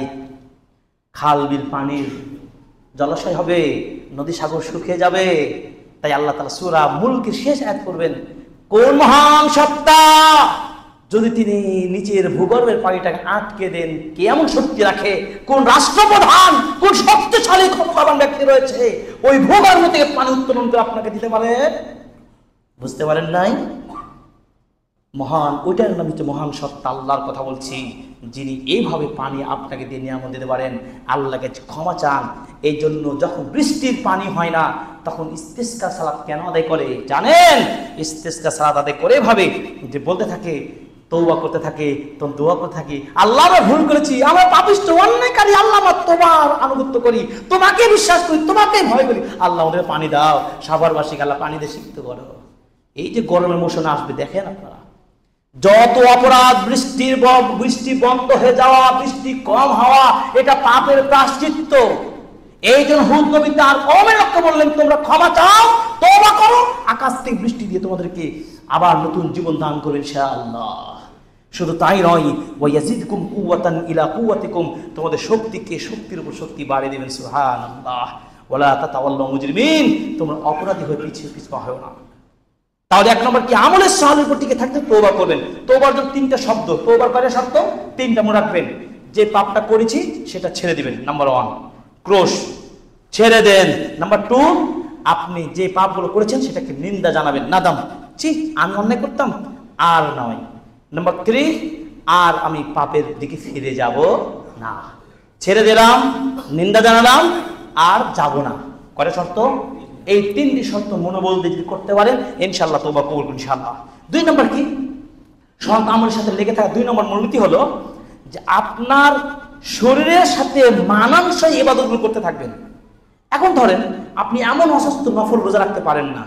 খাল বিল পানির জলাশয় হবে? নদী সাগর শুকিয়ে যাবে। তাই আল্লাহ তাআলা সূরা মুলকের শেষ আয়াত করবেন, কোন মহান সত্তা যদি তিনি নিচের ভূগর্ভের পানিটাকে আটকে দেন, কে এমন শক্তি রাখে? কোন রাষ্ট্রপ্রধান, কোন শক্তিশালী ক্ষমতাবান ব্যক্তি রয়েছে ওই ভূগর্ভ থেকে পানি উত্তোলন করে আপনাকে দিতে পারে? বুঝতে পারেন নাই? মহান, ওইটার নাম হচ্ছে মহান সত্তা। আল্লাহর কথা বলছি, যিনি এইভাবে পানি আপনাকে দিয়ে নিয়ামত দিতে পারেন। আল্লাহকে ক্ষমা চান। এই জন্য যখন বৃষ্টির পানি হয় না তখন ইস্তিসকা সালাত কেন আদায় করে জানেন? ইস্তিসকা সালাত আদায় করে ভাবে যে বলতে থাকে, তওবা করতে থাকে, তখন দোয়া করতে থাকে, আল্লাহ আমরা ভুল করেছি, আমরা পাপিষ্ঠ অন্যায়কারী, আল্লাহ আমরা তোমার আনুগত্য করি, তোমাকে বিশ্বাস করি, তোমাকে ভয় করি, আল্লাহ আমাদের পানি দাও। সাভারবাসী আল্লাহ পানি দিয়ে সিক্ত করো। এই যে গরমের মৌসুমে আসবে, দেখেন আপনারা যত অপরাধ, বৃষ্টি বন্ধ হয়ে যাওয়া, বৃষ্টি কম হওয়া, এটা পাপের প্রায়শ্চিত্ত। এই জন্য হুদ নবী তার কওমের লোককে বললেন, তোমরা ক্ষমা চাও, তওবা করো, আকাশ থেকে বৃষ্টি দিয়ে তোমাদেরকে আবার নতুন জীবন দান করবে ইনশাআল্লাহ। শুধু তাই নয়, ওয়া ইয়াজিদকুম কুওয়াতান ইলা কুওয়াতিকুম, তোমাদের শক্তিকে শক্তির উপর শক্তি বাড়িয়ে দেবেন। সুবহানাল্লাহ। ওয়ালা তাতাওয়াল্লাউ মুজরিমিন, তোমরা অপরাধী হয়ে পিছিয়ে হয় না। তাহলে 1 নম্বর কি? আমলের সালের উপর টিকে থাকতে তওবা করবেন। তওবার জন্য 3টা শব্দ, তওবার কয়টা শব্দ? 3টা মনে রাখবেন। যে পাপটা করেছি সেটা ছেড়ে দিবেন, নাম্বার 1 ক্রোশ ছেড়ে দেন। নাম্বার 2 আপনি যে পাপগুলো করেছেন সেটাকে নিন্দা জানাবেন, নাদাম, ছি আমি অন্যায় করতাম আর নয়। নাম্বার 3 আর আমি পাপের দিকে ফিরে যাব না, ছেড়ে দিলাম, নিন্দা জানালাম, আর যাব না। কয়টা শর্ত? এই 3টি শর্ত মনোবল দিয়ে যদি করতে পারেন ইনশাআল্লাহ তওবা কবুল ইনশাআল্লাহ। 2 নম্বর কি? সৎ আমলের সাথে লেগে থাকা 2 নম্বর মূলনীতি হলো যে আপনার শরীরের সাথে মানানসই ইবাদতগুলো করতে থাকবেন। এখন ধরেন আপনি এমন অসুস্থ, নফল রোজা রাখতে পারেন না,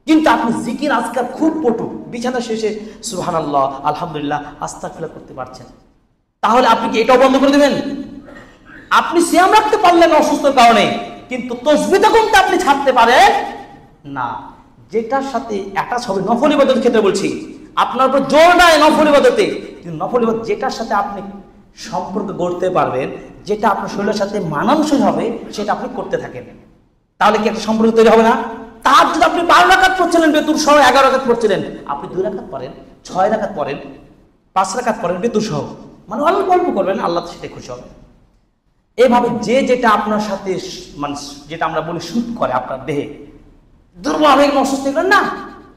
কিন্তু আপনি জিকির আজকার খুব পটু, বিছানা শেষে সুবহানাল্লাহ, আলহামদুলিল্লাহ, আস্তাগফিরুল্লাহ করতে পারছেন, তাহলে আপনি কি এটাও বন্ধ করে দেবেন? আপনি সিয়াম রাখতে পারলেন অসুস্থতার কারণে, কিন্তু তাসবিহ কোনটা আপনি ছাড়তে পারেন না। যেটার সাথে অ্যাটাচ হবে, নফল ইবাদতের ক্ষেত্রে বলছি, আপনার উপর জোর নাই নফল ইবাদতে, কিন্তু নফল ইবাদত যেটার সাথে আপনি সম্পর্ক গড়তে পারবেন, যেটা আপনার শরীরের সাথে মানানসই হবে, সেটা আপনি করতে থাকেন। তাহলে কি একটা সম্পর্ক তৈরি হবে না? তার যদি আপনি 12 রাকাত পড়ছিলেন বেতুর সহ, 11 রাকাত পড়ছিলেন, আপনি 2 রাকাত পড়েন, 6 রাকাত পড়েন, 5 রাকাত পড়েন বেতুর সহ, মানে অল্প অল্প করবেন, আল্লাহ সেটা খুশি হবে। এভাবে যে যেটা আপনার সাথে, মানে যেটা আমরা বলি শুট করে আপনার দেহে, দুর্বল হয়ে অসুস্থ হয়ে না,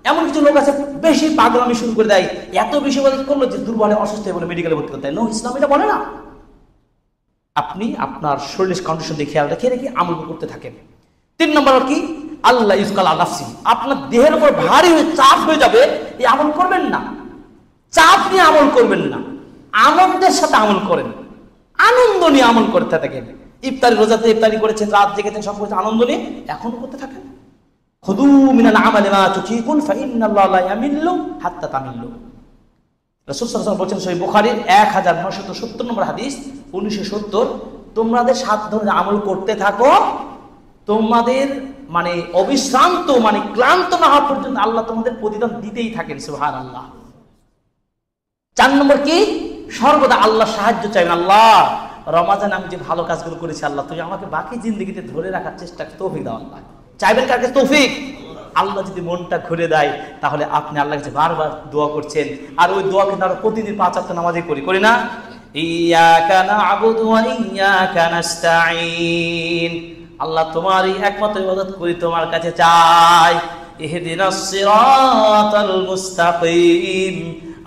এমন কিছু লোক আছে বেশি পাগলামি শুরু করে দেয়, এত বেশি করলো যে দুর্বল হয়ে অসুস্থ হয়ে বলে মেডিকেলে ভর্তি করতে হয়। নো, ইসলাম এটা বলে না। আপনি আপনার শরীরের কন্ডিশন দিয়ে খেয়াল রেখে রেখে আমল করতে থাকেন। 3 নম্বর কি? আল্লাহ ইউসকাল আনাফসি, আপনার দেহের উপর ভারী হয়ে চাপ হয়ে যাবে, এই আমল করবেন না, চাপ নিয়ে আমল করবেন না, আনন্দের সাথে আমল করেন, আনন্দ নিয়ে আমল করতে থাকেন। ইফতারি রোজাতে ইফতারি করেছেন, রাত জেগেছেন, সব করেছেন, আনন্দ নিয়ে এখনো করতে থাকেন। খুদু মিনাল আমালি মা তুতিকুন ফাইন্নাল্লাহা লা ইয়ামিল্লু হাত্তা তামিল্লু। রাসূল সাল্লাল্লাহু আলাইহি ওয়াসাল্লাম বলেছেন সহিহ বুখারীর 1970 নম্বর হাদিস, 1970, তোমাদের 7 ধরনের আমল করতে থাকো, তোমাদের মানে অবিশ্রান্ত মানে ক্লান্ত না হওয়া পর্যন্ত আল্লাহ তোমাদের প্রতিদান দিতেই থাকেন। সুবহানাল্লাহ। 4 নম্বর কি? সর্বদা আল্লাহ সাহায্য চাইবেন। আল্লাহ রমাজানে আমি যে ভালো কাজগুলো করেছি, আল্লাহ তুমি আমাকে বাকি জিন্দেগিতে ধরে রাখার চেষ্টা তৌফিক দাও। আল্লাহ চাইবেন কার কাছে? তৌফিক। আল্লাহ যদি মনটা ঘুরে দেয় তাহলে আপনি আল্লাহর কাছে বারবার দোয়া করছেন, আর ওই দোয়া কিন্তু আমরা প্রতিদিন 5 ওয়াক্ত নামাজে করি না? ইয়াকা না'বুদু ওয়া ইয়াকা নাস্তাঈন, আল্লাহ তোমারই একমাত্র ইবাদত করি, তোমার কাছে চাই। ইহদিনাস সিরাতাল মুস্তাকিম,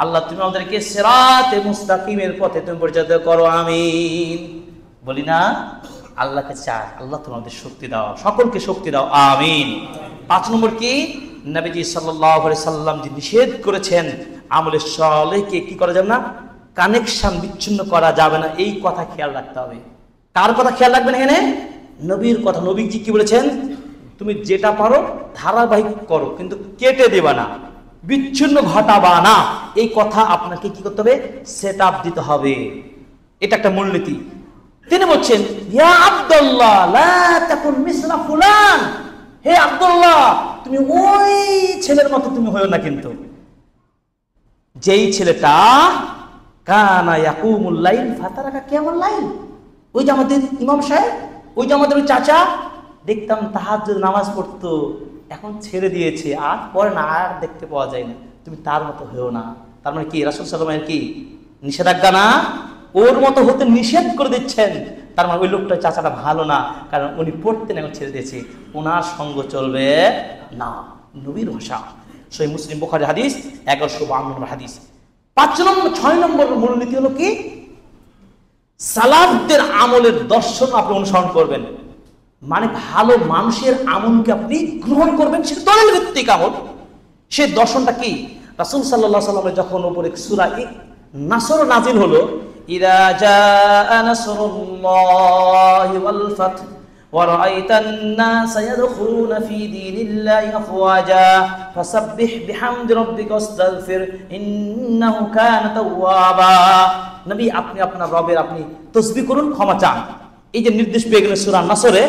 আল্লাহ তুমি আমাদেরকে সিরাতে মুস্তাকিমের পথে তুমি পরিচালিত করো, আমিন। বলি না? আল্লাহকে চাই, আল্লাহ তোমাদের শক্তি দাও, সকলকে শক্তি দাও, আমিন। 5 নম্বর কি? নবীজি সাল্লাল্লাহু আলাইহি সাল্লাম যে নিষেধ করেছেন আমলে সালেহকে কি করা যাবে না, কানেকশন বিচ্ছিন্ন করা যাবে না, এই কথা খেয়াল রাখতে হবে। কার কথা খেয়াল রাখবেন এখানে? নবীর কথা। নবীজি কি বলেছেন? তুমি যেটা পারো ধারাবাহিক করো, কিন্তু কেটে দেবা না, বিচ্ছিন্ন ঘটাবা না, এই কথা আপনাকে কি করতে হবে? সেট আপ দিতে হবে। এটা একটা মূলনীতি। তিনি বলছেন ইয়া আব্দুল্লাহ লা তাকুন মিসলা ফুলান, হে আব্দুল্লাহ তুমি ওই ছেলের মতো তুমি হয়ো না, কিন্তু যেই ছেলেটা কানা ইয়াকুমুল লাইল ফাতারাকা কিয়ামুল লাইল, ওই যে আমাদের ইমাম সাহেব, ওই যে আমাদের ওই চাচা, দেখতাম তাহাজ্জুদ নামাজ পড়তো, এখন ছেড়ে দিয়েছে, আর পরে না, আর দেখতে পাওয়া যায় না, তুমি তার মতো হয়েও না। তার মানে কি? রাসূল সাল্লাল্লাহু আলাইহি ওয়াসাল্লামের কি নিষেধাজ্ঞা না? ওর মতো হতে নিষেধ করে দিচ্ছেন। তার মানে ওই লোকটা চাচাটা ভালো না, কারণ উনি পড়তেন, এখন ছেড়ে দিয়েছে, ওনার সঙ্গ চলবে না। নবীর ভাষা। সহিহ মুসলিম বুখারী হাদিস 1152 নম্বর হাদিস। 6 নম্বর মূলনীতি হলো কি? সালাফদের আমলের দর্শন আপনি অনুসরণ করবেন, মানে ভালো মানুষের আমলকে আপনি গ্রহণ করবেন, সেটা দলিল ভিত্তিক আমল। সেই দর্শনটা কি? রাসূল সাল্লাল্লাহু আলাইহি ওয়াসাল্লামের যখন উপরে সূরা নাসর নাজিল হলো, ইযা জাআ নাসরুল্লাহি ওয়াল ফাth ওয়া রাআইতান নাসা ইয়াদখুলুনা ফি দীনিল্লাহি আফওয়াজা ফাসাব্বিহ বিহামদি রাব্বিকা ওয়াস্তাগফির ইন্নাহু কানা তাওয়াবা। নবী আপনি আপনার রবের আপনি তাসবিহ করুন, ক্ষমা চান, এই যে নির্দেশ পেয়ে গেলেন সূরা নাসরে।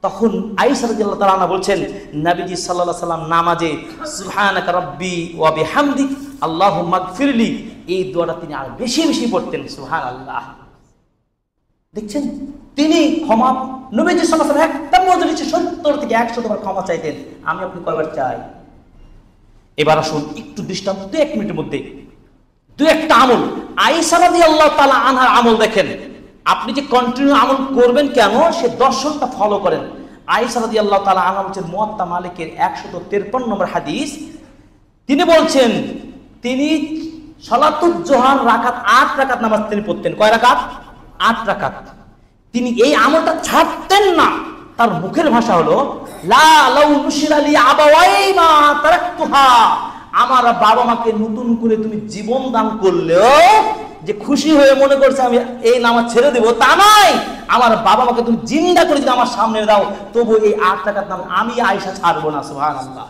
তখন আয়েশা রাদিয়াল্লাহু তাআলা আনহা বলছেন নবীজি সাল্লাল্লাহু আলাইহি ওয়াসাল্লাম নামাজে সুবহানাকা রাব্বি ওয়া বিহামদিক আল্লাহুম্মা গফিরলি, এই দোয়াটা তিনি আর বেশি বেশি পড়তেন। সুবহানাল্লাহ। দেখছেন তিনি ক্ষমা, নবীজি সাল্লাল্লাহু আলাইহি ওয়াসাল্লাম একটা মজলিসে 70 থেকে 100 বার ক্ষমা চাইতেন। আমি আপনি কয়বার চাই? এবার আসুন একটু দৃষ্টান্ত 1 মিনিটের মধ্যে 2-1টা আমল আয়েশা রাদিয়াল্লাহু তাআলা আনহার আমল দেখেন। আপনি যে কন্টিনিউ আমল করবেন কেন, সে দর্শনটা ফলো করেন। আয়েশা রাদিয়াল্লাহু তাআলা আনহা বলেন মুয়াত্তা মালিকের 153 নম্বর হাদিস, তিনি বলছেন তিনি সালাতুল জোহর রাকাত 8 রাকাত নামাজ তিনি পড়তেন। কয় রাকাত? 8 রাকাত। তিনি এই আমলটা ছাড়তেন না। তার মুখের ভাষা হলো লা লাউ নুশিরালি আবাওয়াই মা তারাকতুহা, আমার বাবা মাকে নতুন করে তুমি জীবন দান করলেও যে খুশি হয়ে মনে করছে আমি এই নামাজ ছেড়ে দেবো, তা নয়। আমার বাবা মাকে তুমি জিন্দা করে যদি আমার সামনে দাও, তবু এই 8 টাকার নাম আমি আয়েশা ছাড়বো না। সুবহানাল্লাহ।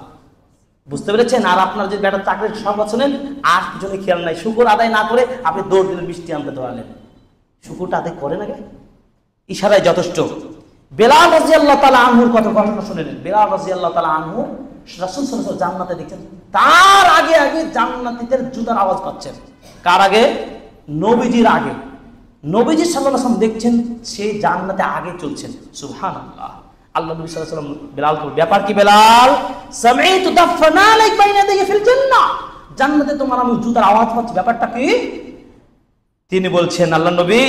বুঝতে পেরেছেন? আর আপনার যে বেটার চাকরির সংবাদ শোনেন, আর জন্য খেয়াল নাই, শুকর আদায় না করে আপনি দৌড় দিলেন, বৃষ্টি আনতে দৌড়ালেন, শুকরটা আদায় করেন আগে, ইশারায় যথেষ্ট। বেলাল রাদিয়াল্লাহু তাআলা আনহুর কথা শুনে নেন। বেলাল রাদিয়াল্লাহু তাআলা আনহু রাসূল সাল্লাল্লাহু আলাইহি ওয়াসাল্লাম জান্নাতে দেখছেন, তার আগে আগে জান্নাতীদের জুতার আওয়াজ পাচ্ছেন। কার আগে? নবীজির আগে। নবীজি সাল্লাল্লাহু আলাইহি ওয়াসাল্লাম দেখছেন সে জান্নাতে আগে চলছেন। সুবহানাল্লাহ। আল্লাহ নবী সাল্লাল্লাহু আলাইহি ওয়াসাল্লাম বেলালকে, ব্যাপার কি বেলাল? সামি'তু দাফনা লাইক বাইনা ইয়াদাইহি ফিল জান্নাহ, জান্নাতে তোমার আমি জুতার আওয়াজ পাচ্ছি, ব্যাপারটা কি? তিনি বলছেন আল্লাহ নবী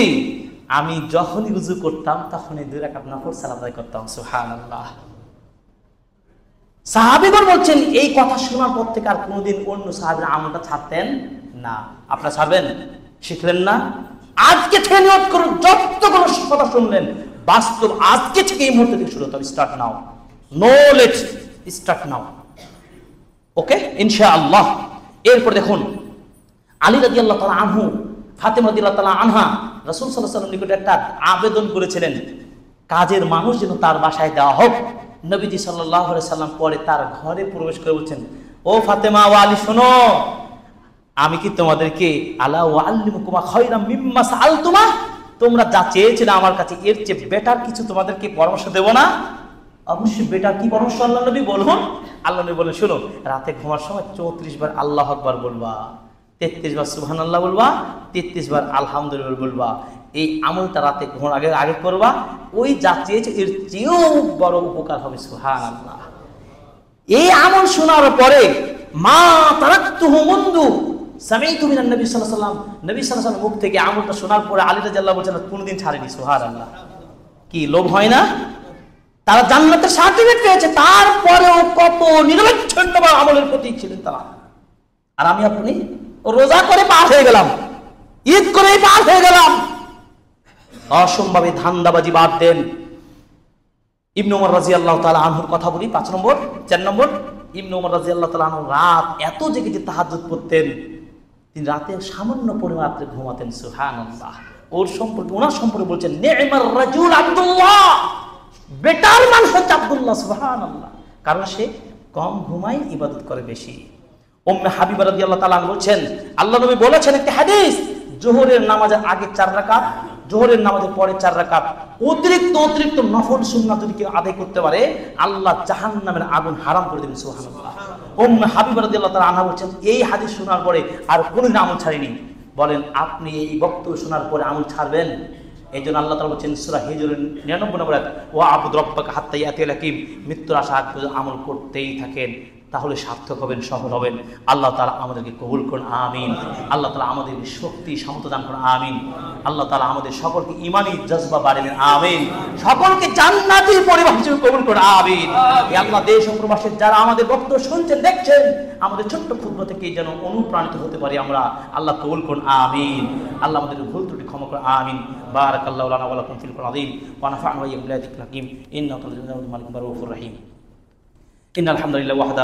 আমি যখনই ওযু করতাম তখনই 2 রাকাত নফল সালাত আদায় করতাম। সুবহানাল্লাহ। সাহাবীগণ বলছেন এই কথা শোনার পর থেকে আর কোনোদিন অন্য সাহাবীরা আমলটা ছাড়তেন না। আপনারা ছাড়বেন? শিখলেন না? আজকে থেকে নিয়ত করুন, যতগুলো কথা শুনলেন বাস্তব আজকে থেকে এই মুহূর্তে থেকে শুরু হতে হবে। Start now, no late, start now. Okay, ইনশাআল্লাহ। এরপর দেখুন আলী রাদিয়াল্লাহু তাআলা আনহু, ফাতেমা রাদিয়াল্লাহু তাআলা আনহা, রাসূল সাল্লাল্লাহু আলাইহি ওয়াসাল্লাম নিকটে একটা আবেদন করেছিলেন, কাজের মানুষ যেন তার বাসায় দেওয়া হোক। নবীজি সাল্লাল্লাহু আলাইহি সাল্লাম পরে তার ঘরে প্রবেশ করে বলছেন, ও ফাতেমা ও আলী, শোনো, আমি কি তোমাদেরকে আলা ওয়াল্লিমুকুমা খায়রাম মিম্মা সাআলতুমা, তোমরা যা চেয়েছিলে আমার কাছে এর চেয়ে বেটার কিছু তোমাদেরকে পরামর্শ দেব না? অবশ্যই বেটার কি পরামর্শ আল্লাহ নবী বলুন। আল্লাহ নবী বলেন, শোনো, রাতে ঘুমার সময় 34 বার আল্লাহু আকবার বলবা, 33 বার সুবহানাল্লাহ বলবা, 33 বার আলহামদুলিল্লাহ বলবা। এই আমলটা রাতে ঘুমার আগে করবা, ওই যা চেয়েছে এর চেয়েও বড় উপকার হবে। সুবহানাল্লাহ। এই আমল শোনার পরে মা তারাকতুহু মুনদু সামি'তু মিনান নবী সাল্লাল্লাহু আলাইহি ওয়াসাল্লাম, নবী সাল্লাল্লাহু আলাইহি ওয়াসাল্লাম মুখ থেকে আমলটা শোনার পরে আলী রাদিয়াল্লাহু বলছেন কোনদিন ছাড়েনি। সুবহানাল্লাহ। কি লোভ হয় না? তারা জান্নাতের সার্টিফিকেট পেয়েছে, তারপরেও কত নিরবচ্ছিন্নভাবে আমলের প্রতি ছিলেন তারা। আর আমি আপনি রোজা করে পার হয়ে গেলাম, ঈদ করে পার হয়ে গেলাম, অসম্ভবে ধান্দাবাজি বাদ দেন। ইবনে উমর রাদিয়াল্লাহু তাআলা আনহুর কথা বলি 4 নম্বর। ইবনে উমর রাদিয়াল্লাহু তাআলা আনহু রাত এত জেগে যে তাহাজ্জুদ পড়তেন, তিনি রাতে সামান্য পরিমাণ রাতে ঘুমাতেন। সুবহানাল্লাহ। ওনার সম্পর্কে বলছেন, নি'মার রাজুল আব্দুল্লাহ, বেটার মানুষ হচ্ছে আব্দুল্লাহ। সুবহানাল্লাহ। কারণ সে কম ঘুমায়, ইবাদত করে বেশি। উম্মে হাবিবা রাদিয়াল্লাহু তাআলা বলছেন, আল্লাহ নবী বলেছেন একটি হাদিস, জোহরের নামাজের আগে 4 রাকাত, জোহরের নামাজের পরে 4 রাকাত অতিরিক্ত নফল সুন্নাত যদি কেউ আদায় করতে পারে, আল্লাহ জাহান্নামের আগুন হারাম করে দেবেন। সুবহানাল্লাহ। উম্মে হাবিবা রাদিয়াল্লাহু তাআলা আনহা বলছেন, এই হাদিস শোনার পরে আর কোনদিন আমল ছাড়িনি। বলেন, আপনি এই বক্তব্য শোনার পরে আমল ছাড়বেন? এই জন্য আল্লাহ তাআলা বলছেন সূরা হিজরের 99 নম্বর আয়াত, ওয়া আবুদ রাব্বাকা হাত্তা ইয়াতিয়াল ইয়াকিন, মৃত্যুর আশা আগ পর্যন্ত আমল করতেই থাকেন, তাহলে সার্থক হবেন, সফল হবেন। আল্লাহ তাআলা আমাদেরকে কবুল করুন, আমিন। আল্লাহ তাআলা আমাদেরকে শক্তি সামর্থ্য দান করুন, আমিন। আল্লাহ তাআলা আমাদের সকলকে ঈমানি জজবা বাড়িয়ে দেন, আমিন। সকলকে জান্নাতি পরিবার হিসেবে কবুল করুন, আমিন। এই আল্লাহ দেশ ও প্রবাসের যারা আমাদের বক্তব্য শুনছেন, দেখছেন, আমাদের ছোট্ট খুতবা থেকে যেন অনুপ্রাণিত হতে পারি আমরা, আল্লাহ কবুল করুন, আমিন। আল্লাহ আমাদের ভুল ত্রুটি ক্ষমা করুন, আমিন। বারাকাল্লাহু লানা ওয়া লাকুম ফিল কুরআন আযীম ওয়া নাফা'না ওয়া ইয়্যাকুম বিল হাকিম ইন্নাহু তাআলা মালিকুর রাহিম। ইন্নাল হামদুলিল্লাহি ওয়াহদা